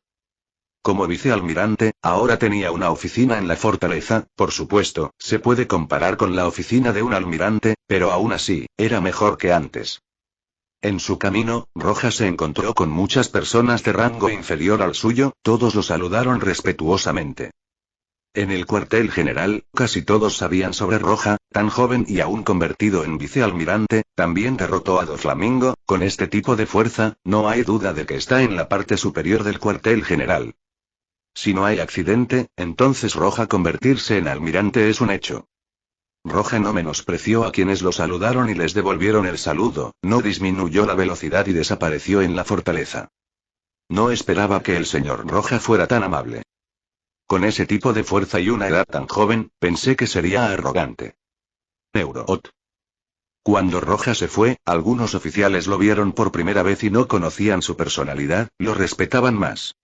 Speaker 1: Como vicealmirante, ahora tenía una oficina en la fortaleza, por supuesto, se puede comparar con la oficina de un almirante, pero aún así, era mejor que antes. En su camino, Roja se encontró con muchas personas de rango inferior al suyo, todos lo saludaron respetuosamente. En el cuartel general, casi todos sabían sobre Roja, tan joven y aún convertido en vicealmirante, también derrotó a Doflamingo, con este tipo de fuerza, no hay duda de que está en la parte superior del cuartel general. Si no hay accidente, entonces Roja convertirse en almirante es un hecho. Roja no menospreció a quienes lo saludaron y les devolvieron el saludo, no disminuyó la velocidad y desapareció en la fortaleza. No esperaba que el señor Roja fuera tan amable. Con ese tipo de fuerza y una edad tan joven, pensé que sería arrogante. Neuroot. Cuando Roja se fue, algunos oficiales lo vieron por primera vez y no conocían su personalidad, lo respetaban más.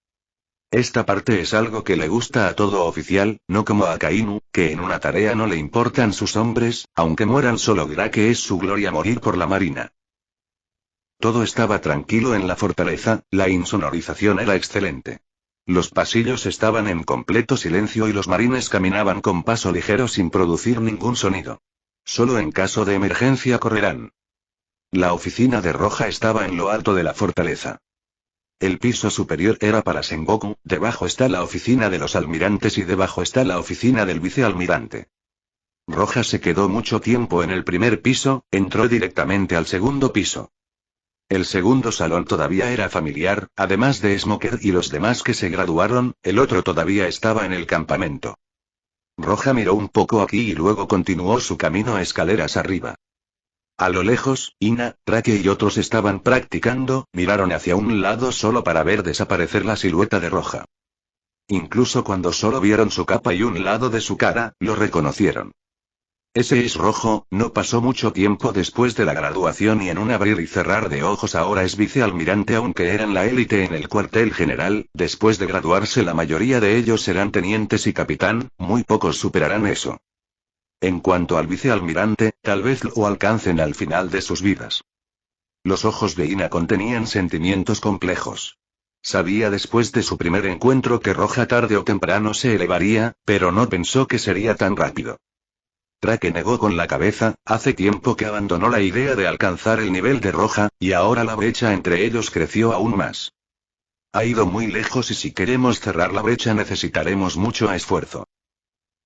Speaker 1: Esta parte es algo que le gusta a todo oficial, no como a Kainu, que en una tarea no le importan sus hombres, aunque mueran solo dirá que es su gloria morir por la marina. Todo estaba tranquilo en la fortaleza, la insonorización era excelente. Los pasillos estaban en completo silencio y los marines caminaban con paso ligero sin producir ningún sonido. Solo en caso de emergencia correrán. La oficina de Roja estaba en lo alto de la fortaleza. El piso superior era para Sengoku, debajo está la oficina de los almirantes y debajo está la oficina del vicealmirante. Roja se quedó mucho tiempo en el primer piso, entró directamente al segundo piso. El segundo salón todavía era familiar, además de Smoker y los demás que se graduaron, el otro todavía estaba en el campamento. Roja miró un poco aquí y luego continuó su camino a escaleras arriba. A lo lejos, Ina, Trake y otros estaban practicando, miraron hacia un lado solo para ver desaparecer la silueta de Roja. Incluso cuando solo vieron su capa y un lado de su cara, lo reconocieron. Ese es Rojo, no pasó mucho tiempo después de la graduación y en un abrir y cerrar de ojos ahora es vicealmirante aunque eran la élite en el cuartel general, después de graduarse la mayoría de ellos serán tenientes y capitán, muy pocos superarán eso. En cuanto al vicealmirante, tal vez lo alcancen al final de sus vidas. Los ojos de Ina contenían sentimientos complejos. Sabía después de su primer encuentro que Roja tarde o temprano se elevaría, pero no pensó que sería tan rápido. Trake negó con la cabeza, hace tiempo que abandonó la idea de alcanzar el nivel de Roja, y ahora la brecha entre ellos creció aún más. Ha ido muy lejos y si queremos cerrar la brecha necesitaremos mucho esfuerzo.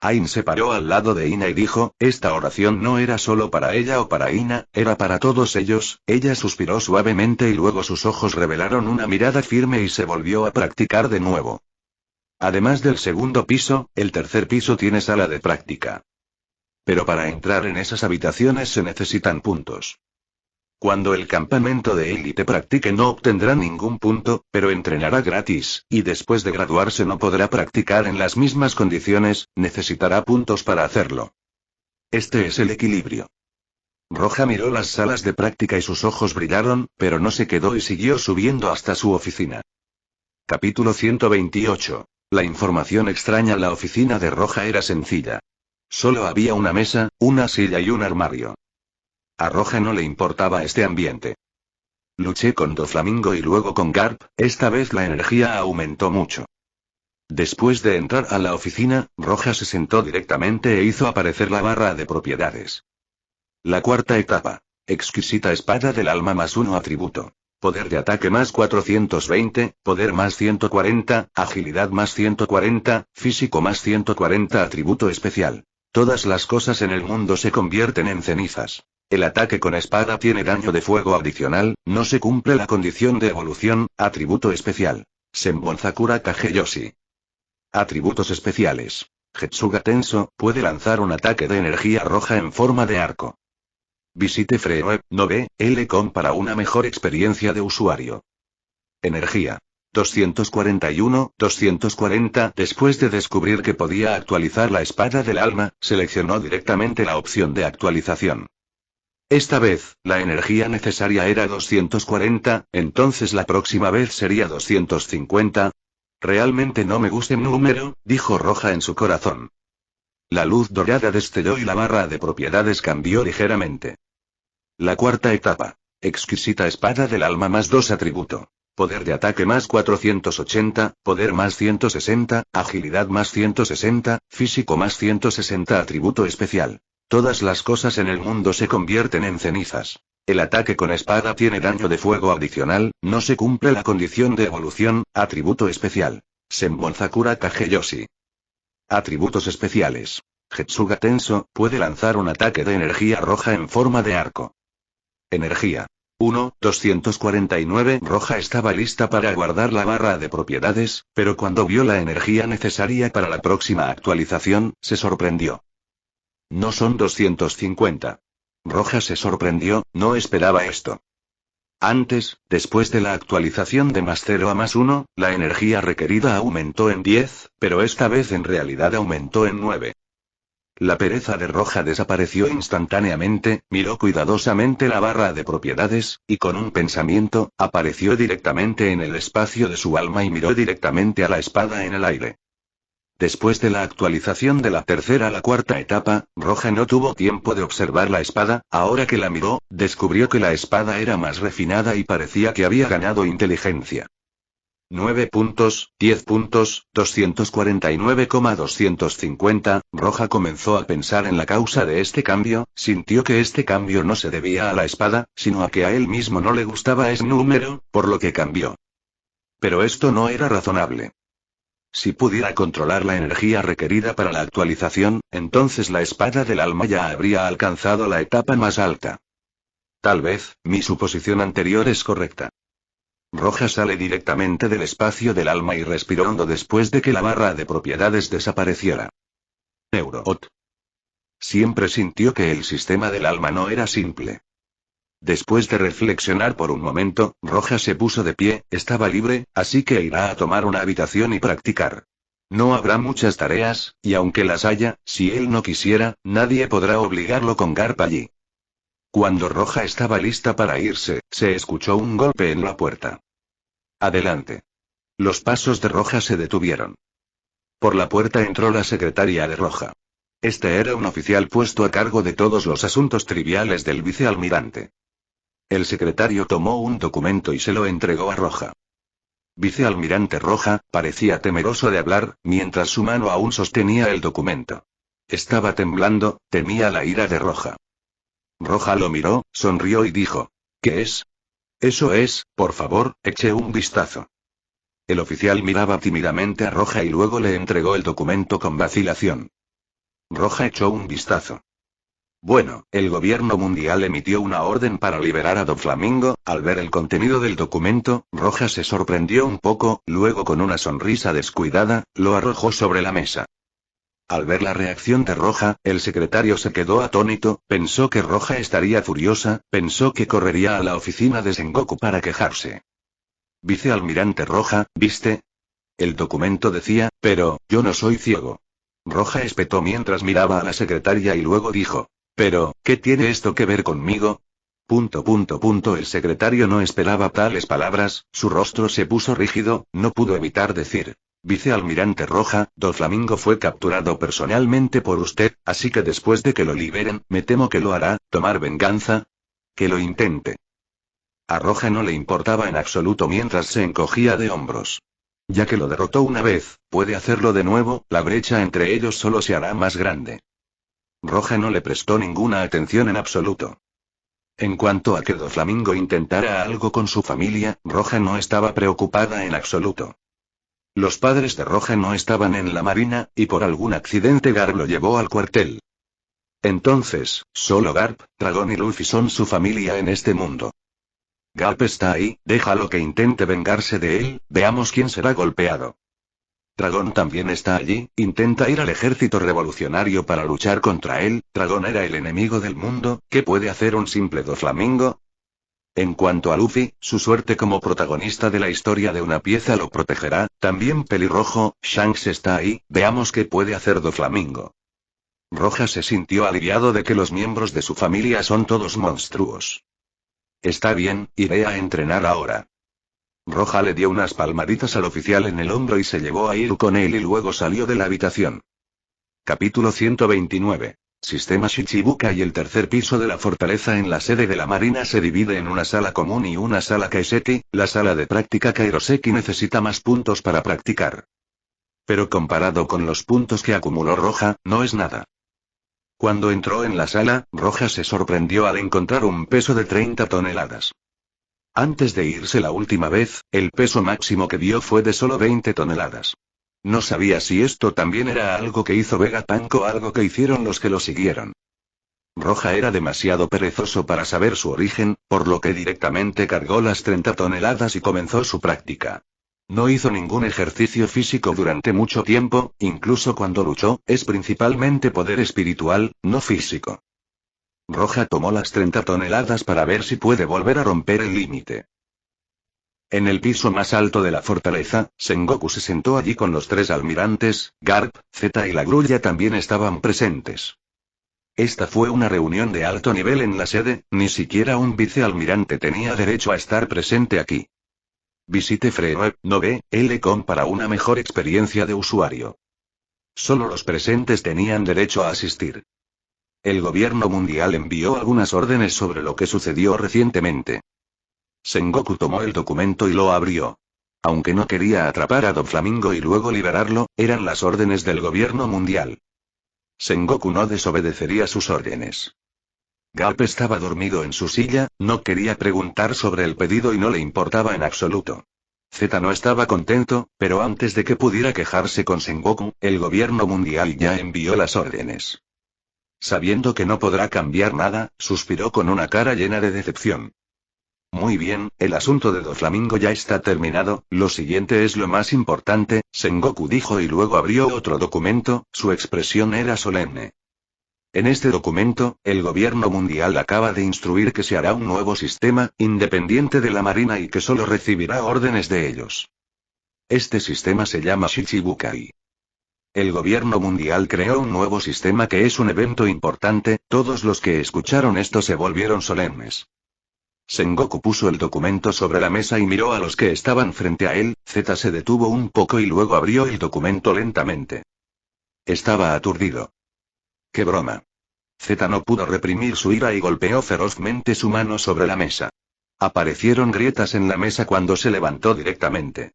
Speaker 1: Ain se paró al lado de Ina y dijo, esta oración no era solo para ella o para Ina, era para todos ellos. Ella suspiró suavemente y luego sus ojos revelaron una mirada firme y se volvió a practicar de nuevo. Además del segundo piso, el tercer piso tiene sala de práctica. Pero para entrar en esas habitaciones se necesitan puntos. Cuando el campamento de élite practique no obtendrá ningún punto, pero entrenará gratis, y después de graduarse no podrá practicar en las mismas condiciones, necesitará puntos para hacerlo. Este es el equilibrio. Roja miró las salas de práctica y sus ojos brillaron, pero no se quedó y siguió subiendo hasta su oficina. Capítulo 128. La información extraña. La oficina de Roja era sencilla. Solo había una mesa, una silla y un armario. A Roja no le importaba este ambiente. Luché con Doflamingo y luego con Garp, esta vez la energía aumentó mucho. Después de entrar a la oficina, Roja se sentó directamente e hizo aparecer la barra de propiedades. La cuarta etapa. Exquisita espada del alma más 1 atributo. Poder de ataque más 420, poder más 140, agilidad más 140, físico más 140 atributo especial. Todas las cosas en el mundo se convierten en cenizas. El ataque con espada tiene daño de fuego adicional, no se cumple la condición de evolución, atributo especial. Senbon Sakura Kageyoshi. Atributos especiales. Getsuga Tenso, puede lanzar un ataque de energía roja en forma de arco. Visite Freeweb, no ve, L-Com para una mejor experiencia de usuario. Energía. 241-240. Después de descubrir que podía actualizar la espada del alma, seleccionó directamente la opción de actualización. Esta vez, la energía necesaria era 240, entonces la próxima vez sería 250. Realmente no me gusta el número, dijo Roja en su corazón. La luz dorada destelló y la barra de propiedades cambió ligeramente. La cuarta etapa. Exquisita espada del alma más 2 atributo. Poder de ataque más 480, poder más 160, agilidad más 160, físico más 160 atributo especial. Todas las cosas en el mundo se convierten en cenizas. El ataque con espada tiene daño de fuego adicional, no se cumple la condición de evolución, atributo especial. Senbon Sakura Kageyoshi. Atributos especiales. Getsuga Tenso, puede lanzar un ataque de energía roja en forma de arco. Energía. 249. Roja estaba lista para guardar la barra de propiedades, pero cuando vio la energía necesaria para la próxima actualización, se sorprendió. No son 250. Roja se sorprendió, no esperaba esto. Antes, después de la actualización de más 0 a más 1, la energía requerida aumentó en 10, pero esta vez en realidad aumentó en 9. La pereza de Roja desapareció instantáneamente, miró cuidadosamente la barra de propiedades, y con un pensamiento, apareció directamente en el espacio de su alma y miró directamente a la espada en el aire. Después de la actualización de la tercera a la cuarta etapa, Roja no tuvo tiempo de observar la espada, ahora que la miró, descubrió que la espada era más refinada y parecía que había ganado inteligencia. 9 puntos, 10 puntos, 249,250, Roja comenzó a pensar en la causa de este cambio, sintió que este cambio no se debía a la espada, sino a que a él mismo no le gustaba ese número, por lo que cambió. Pero esto no era razonable. Si pudiera controlar la energía requerida para la actualización, entonces la espada del alma ya habría alcanzado la etapa más alta. Tal vez, mi suposición anterior es correcta. Roja sale directamente del espacio del alma y respiró hondo después de que la barra de propiedades desapareciera. Neuroot. Siempre sintió que el sistema del alma no era simple. Después de reflexionar por un momento, Roja se puso de pie, estaba libre, así que irá a tomar una habitación y practicar. No habrá muchas tareas, y aunque las haya, si él no quisiera, nadie podrá obligarlo con Garp allí. Cuando Roja estaba lista para irse, se escuchó un golpe en la puerta. Adelante. Los pasos de Roja se detuvieron. Por la puerta entró la secretaria de Roja. Este era un oficial puesto a cargo de todos los asuntos triviales del vicealmirante. El secretario tomó un documento y se lo entregó a Roja. Vicealmirante Roja, parecía temeroso de hablar, mientras su mano aún sostenía el documento. Estaba temblando, temía la ira de Roja. Roja lo miró, sonrió y dijo: ¿Qué es? Eso es, por favor, eche un vistazo. El oficial miraba tímidamente a Roja y luego le entregó el documento con vacilación. Roja echó un vistazo. Bueno, el gobierno mundial emitió una orden para liberar a Doflamingo. Al ver el contenido del documento, Roja se sorprendió un poco, luego con una sonrisa descuidada, lo arrojó sobre la mesa. Al ver la reacción de Roja, el secretario se quedó atónito, pensó que Roja estaría furiosa, pensó que correría a la oficina de Sengoku para quejarse. Vicealmirante Roja, ¿viste? El documento decía, pero, yo no soy ciego. Roja espetó mientras miraba a la secretaria y luego dijo: pero, ¿qué tiene esto que ver conmigo? El secretario no esperaba tales palabras, su rostro se puso rígido, no pudo evitar decir: Vicealmirante Roja, Doflamingo fue capturado personalmente por usted, así que después de que lo liberen, me temo que lo hará, tomar venganza. Que lo intente. A Roja no le importaba en absoluto mientras se encogía de hombros. Ya que lo derrotó una vez, puede hacerlo de nuevo, la brecha entre ellos solo se hará más grande. Roja no le prestó ninguna atención en absoluto. En cuanto a que Doflamingo intentara algo con su familia, Roja no estaba preocupada en absoluto. Los padres de Roja no estaban en la marina, y por algún accidente Garp lo llevó al cuartel. Entonces, solo Garp, Dragón y Luffy son su familia en este mundo. Garp está ahí, déjalo que intente vengarse de él, veamos quién será golpeado. Dragón también está allí, intenta ir al ejército revolucionario para luchar contra él. Dragón era el enemigo del mundo, ¿qué puede hacer un simple Doflamingo? En cuanto a Luffy, su suerte como protagonista de la historia de una pieza lo protegerá. También Pelirrojo, Shanks está ahí, veamos qué puede hacer Doflamingo. Roja se sintió aliviado de que los miembros de su familia son todos monstruos. Está bien, iré a entrenar ahora. Roja le dio unas palmaditas al oficial en el hombro y se llevó a ir con él y luego salió de la habitación. Capítulo 129. Sistema Shichibuka y el tercer piso de la fortaleza en la sede de la marina se divide en una sala común y una sala Kaiseki. La sala de práctica Kairoseki necesita más puntos para practicar. Pero comparado con los puntos que acumuló Roja, no es nada. Cuando entró en la sala, Roja se sorprendió al encontrar un peso de 30 toneladas. Antes de irse la última vez, el peso máximo que vio fue de solo 20 toneladas. No sabía si esto también era algo que hizo Vegapunk o algo que hicieron los que lo siguieron. Roja era demasiado perezoso para saber su origen, por lo que directamente cargó las 30 toneladas y comenzó su práctica. No hizo ningún ejercicio físico durante mucho tiempo, incluso cuando luchó, es principalmente poder espiritual, no físico. Roja tomó las 30 toneladas para ver si puede volver a romper el límite. En el piso más alto de la fortaleza, Sengoku se sentó allí con los tres almirantes. Garp, Zeta y la grulla también estaban presentes. Esta fue una reunión de alto nivel en la sede, ni siquiera un vicealmirante tenía derecho a estar presente aquí. Visite Freeweb, no ve, L-Com para una mejor experiencia de usuario. Solo los presentes tenían derecho a asistir. El gobierno mundial envió algunas órdenes sobre lo que sucedió recientemente. Sengoku tomó el documento y lo abrió. Aunque no quería atrapar a Doflamingo y luego liberarlo, eran las órdenes del gobierno mundial. Sengoku no desobedecería sus órdenes. Garp estaba dormido en su silla, no quería preguntar sobre el pedido y no le importaba en absoluto. Zeta no estaba contento, pero antes de que pudiera quejarse con Sengoku, el gobierno mundial ya envió las órdenes. Sabiendo que no podrá cambiar nada, suspiró con una cara llena de decepción. Muy bien, el asunto de Doflamingo ya está terminado, lo siguiente es lo más importante, Sengoku dijo y luego abrió otro documento. Su expresión era solemne. En este documento, el gobierno mundial acaba de instruir que se hará un nuevo sistema, independiente de la marina y que solo recibirá órdenes de ellos. Este sistema se llama Shichibukai. El gobierno mundial creó un nuevo sistema que es un evento importante. Todos los que escucharon esto se volvieron solemnes. Sengoku puso el documento sobre la mesa y miró a los que estaban frente a él. Zeta se detuvo un poco y luego abrió el documento lentamente. Estaba aturdido. ¡Qué broma! Zeta no pudo reprimir su ira y golpeó ferozmente su mano sobre la mesa. Aparecieron grietas en la mesa cuando se levantó directamente.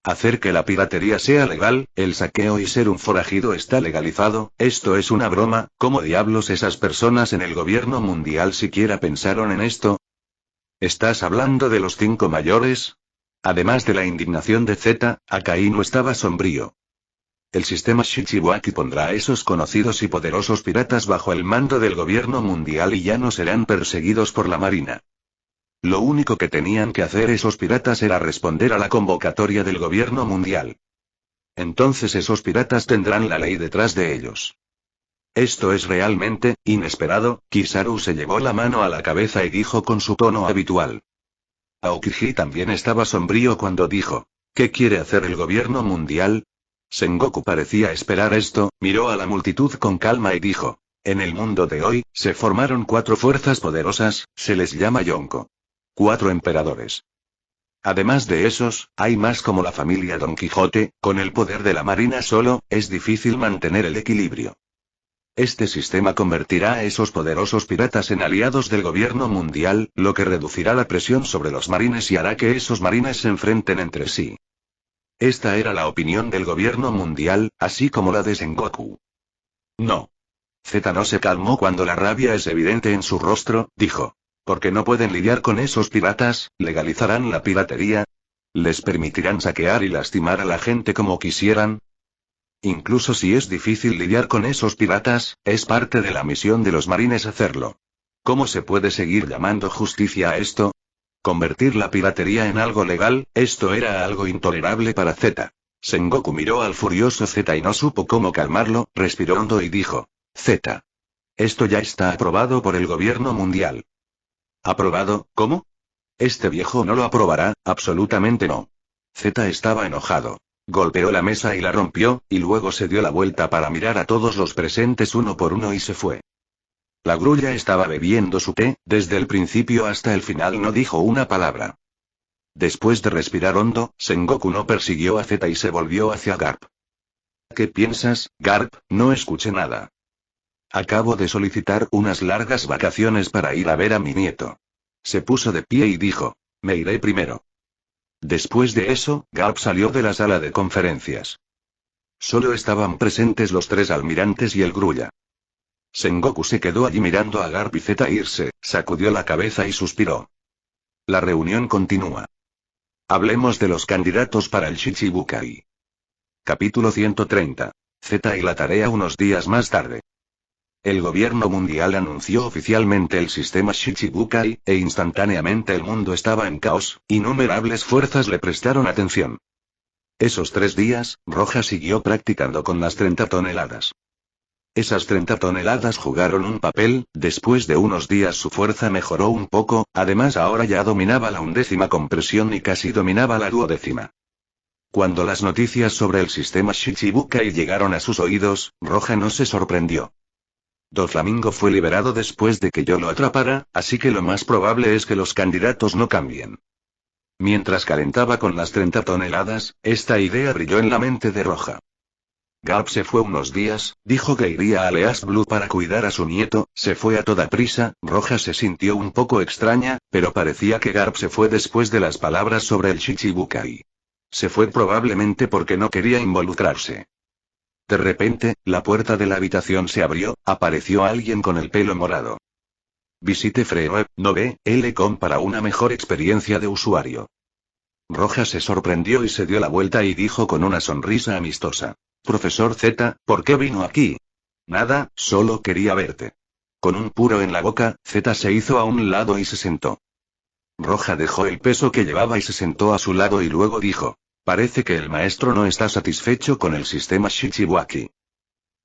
Speaker 1: Hacer que la piratería sea legal, el saqueo y ser un forajido está legalizado. Esto es una broma. ¿Cómo diablos esas personas en el gobierno mundial siquiera pensaron en esto? ¿Estás hablando de los 5 mayores? Además de la indignación de Zeta, Akainu estaba sombrío. El sistema Shichibukai pondrá a esos conocidos y poderosos piratas bajo el mando del gobierno mundial y ya no serán perseguidos por la marina. Lo único que tenían que hacer esos piratas era responder a la convocatoria del gobierno mundial. Entonces esos piratas tendrán la ley detrás de ellos. Esto es realmente inesperado. Kizaru se llevó la mano a la cabeza y dijo con su tono habitual. Aokiji también estaba sombrío cuando dijo, ¿qué quiere hacer el gobierno mundial? Sengoku parecía esperar esto, miró a la multitud con calma y dijo, en el mundo de hoy, se formaron 4 fuerzas poderosas, se les llama Yonko. 4 emperadores. Además de esos, hay más como la familia Don Quijote. Con el poder de la marina solo, es difícil mantener el equilibrio. Este sistema convertirá a esos poderosos piratas en aliados del gobierno mundial, lo que reducirá la presión sobre los marines y hará que esos marines se enfrenten entre sí. Esta era la opinión del gobierno mundial, así como la de Sengoku. No. Zeta no se calmó cuando la rabia es evidente en su rostro, dijo. Porque no pueden lidiar con esos piratas, legalizarán la piratería. ¿Les permitirán saquear y lastimar a la gente como quisieran? Incluso si es difícil lidiar con esos piratas, es parte de la misión de los marines hacerlo. ¿Cómo se puede seguir llamando justicia a esto? Convertir la piratería en algo legal, esto era algo intolerable para Z. Sengoku miró al furioso Z y no supo cómo calmarlo, respiró hondo y dijo: Z. Esto ya está aprobado por el gobierno mundial. ¿Aprobado? ¿Cómo? Este viejo no lo aprobará, absolutamente no. Z estaba enojado. Golpeó la mesa y la rompió, y luego se dio la vuelta para mirar a todos los presentes uno por uno y se fue. La grulla estaba bebiendo su té, desde el principio hasta el final no dijo una palabra. Después de respirar hondo, Sengoku no persiguió a Z y se volvió hacia Garp. ¿Qué piensas, Garp? No escuché nada. Acabo de solicitar unas largas vacaciones para ir a ver a mi nieto. Se puso de pie y dijo: me iré primero. Después de eso, Garp salió de la sala de conferencias. Solo estaban presentes los 3 almirantes y el grulla. Sengoku se quedó allí mirando a Garp y Z irse, sacudió la cabeza y suspiró. La reunión continúa. Hablemos de los candidatos para el Shichibukai. Capítulo 130. Z y la tarea unos días más tarde. El gobierno mundial anunció oficialmente el sistema Shichibukai, e instantáneamente el mundo estaba en caos, innumerables fuerzas le prestaron atención. Esos 3 días, Roja siguió practicando con las 30 toneladas. Esas 30 toneladas jugaron un papel, después de unos días su fuerza mejoró un poco, además ahora ya dominaba la 1/10 compresión y casi dominaba la 2/10. Cuando las noticias sobre el sistema Shichibukai llegaron a sus oídos, Roja no se sorprendió. Doflamingo fue liberado después de que yo lo atrapara, así que lo más probable es que los candidatos no cambien. Mientras calentaba con las 30 toneladas, esta idea brilló en la mente de Roja. Garp se fue unos días, dijo que iría a Leas Blue para cuidar a su nieto, se fue a toda prisa. Roja se sintió un poco extraña, pero parecía que Garp se fue después de las palabras sobre el Shichibukai. Se fue probablemente porque no quería involucrarse. De repente, la puerta de la habitación se abrió, apareció alguien con el pelo morado. Visite Freeweb, no ve, L.com para una mejor experiencia de usuario. Roja se sorprendió y se dio la vuelta y dijo con una sonrisa amistosa: Profesor Z, ¿por qué vino aquí? Nada, solo quería verte. Con un puro en la boca, Z se hizo a un lado y se sentó. Roja dejó el peso que llevaba y se sentó a su lado y luego dijo: parece que el maestro no está satisfecho con el sistema Shichibukai.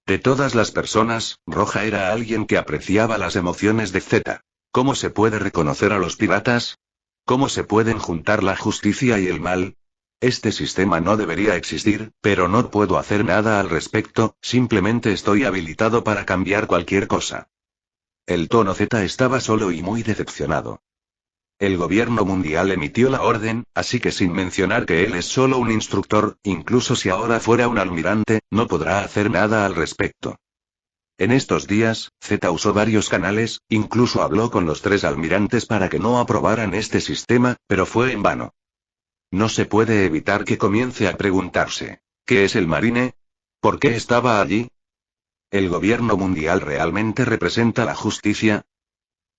Speaker 1: De todas las personas, Roja era alguien que apreciaba las emociones de Z. ¿Cómo se puede reconocer a los piratas? ¿Cómo se pueden juntar la justicia y el mal? Este sistema no debería existir, pero no puedo hacer nada al respecto, simplemente estoy habilitado para cambiar cualquier cosa. El tono Z estaba solo y muy decepcionado. El gobierno mundial emitió la orden, así que sin mencionar que él es solo un instructor, incluso si ahora fuera un almirante, no podrá hacer nada al respecto. En estos días, Z usó varios canales, incluso habló con los 3 almirantes para que no aprobaran este sistema, pero fue en vano. No se puede evitar que comience a preguntarse: ¿qué es el marine? ¿Por qué estaba allí? ¿El gobierno mundial realmente representa la justicia?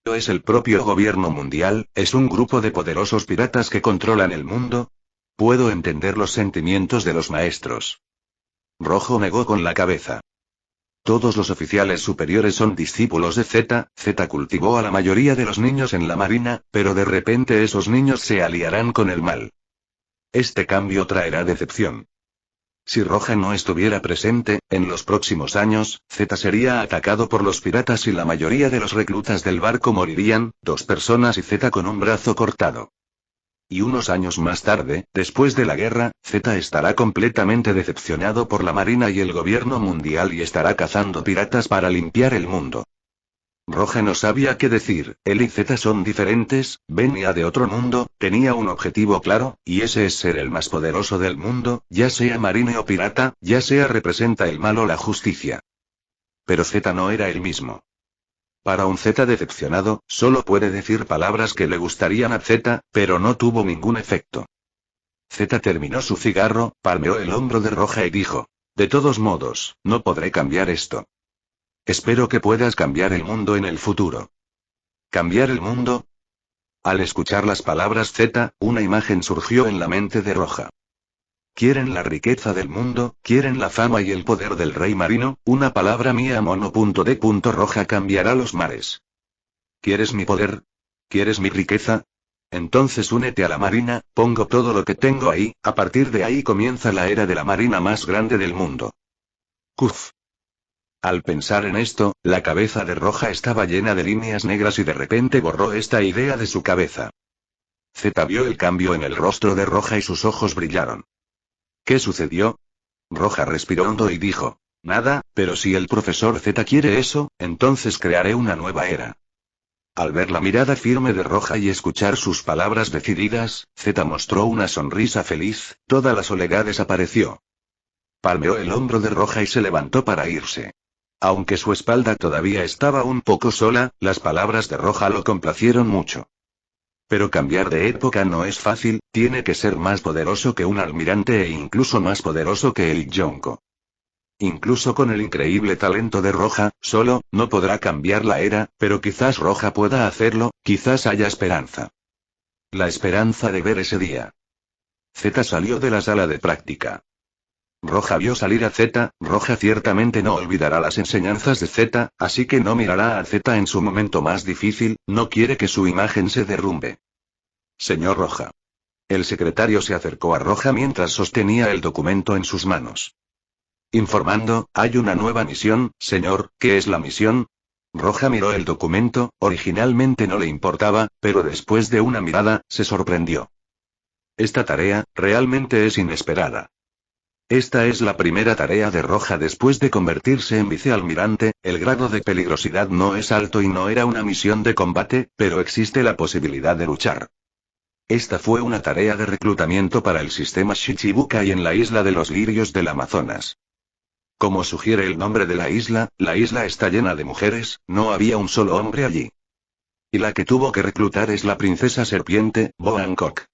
Speaker 1: ¿O es el propio gobierno mundial, es un grupo de poderosos piratas que controlan el mundo? Puedo entender los sentimientos de los maestros. Rojo negó con la cabeza. Todos los oficiales superiores son discípulos de Z. Z cultivó a la mayoría de los niños en la marina, pero de repente esos niños se aliarán con el mal. Este cambio traerá decepción. Si Roja no estuviera presente, en los próximos años, Z sería atacado por los piratas y la mayoría de los reclutas del barco morirían, 2 personas y Z con un brazo cortado. Y unos años más tarde, después de la guerra, Z estará completamente decepcionado por la marina y el gobierno mundial y estará cazando piratas para limpiar el mundo. Roja no sabía qué decir. Él y Z son diferentes, venía de otro mundo, tenía un objetivo claro, y ese es ser el más poderoso del mundo, ya sea marine o pirata, ya sea representa el mal o la justicia. Pero Z no era el mismo. Para un Z decepcionado, solo puede decir palabras que le gustarían a Z, pero no tuvo ningún efecto. Z terminó su cigarro, palmeó el hombro de Roja y dijo: de todos modos, no podré cambiar esto. Espero que puedas cambiar el mundo en el futuro. ¿Cambiar el mundo? Al escuchar las palabras Z, una imagen surgió en la mente de Roja. Quieren la riqueza del mundo, quieren la fama y el poder del rey marino, una palabra mía mono.d. Roja cambiará los mares. ¿Quieres mi poder? ¿Quieres mi riqueza? Entonces únete a la marina, pongo todo lo que tengo ahí, a partir de ahí comienza la era de la marina más grande del mundo. Cuf. Al pensar en esto, la cabeza de Roja estaba llena de líneas negras y de repente borró esta idea de su cabeza. Z vio el cambio en el rostro de Roja y sus ojos brillaron. ¿Qué sucedió? Roja respiró hondo y dijo, nada, pero si el profesor Z quiere eso, entonces crearé una nueva era. Al ver la mirada firme de Roja y escuchar sus palabras decididas, Z mostró una sonrisa feliz, toda la soledad desapareció. Palmeó el hombro de Roja y se levantó para irse. Aunque su espalda todavía estaba un poco sola, las palabras de Roja lo complacieron mucho. Pero cambiar de época no es fácil, tiene que ser más poderoso que un almirante e incluso más poderoso que el Yonko. Incluso con el increíble talento de Roja, solo, no podrá cambiar la era, pero quizás Roja pueda hacerlo, quizás haya esperanza. La esperanza de ver ese día. Z salió de la sala de práctica. Roja vio salir a Z, Roja ciertamente no olvidará las enseñanzas de Z, así que no mirará a Z en su momento más difícil, no quiere que su imagen se derrumbe. Señor Roja. El secretario se acercó a Roja mientras sostenía el documento en sus manos. Informando, hay una nueva misión, señor, ¿qué es la misión? Roja miró el documento, originalmente no le importaba, pero después de una mirada, se sorprendió. Esta tarea, realmente es inesperada. Esta es la primera tarea de Roja después de convertirse en vicealmirante, el grado de peligrosidad no es alto y no era una misión de combate, pero existe la posibilidad de luchar. Esta fue una tarea de reclutamiento para el sistema Shichibukai en la isla de los lirios del Amazonas. Como sugiere el nombre de la isla está llena de mujeres, no había un solo hombre allí. Y la que tuvo que reclutar es la princesa serpiente, Bo Hancock.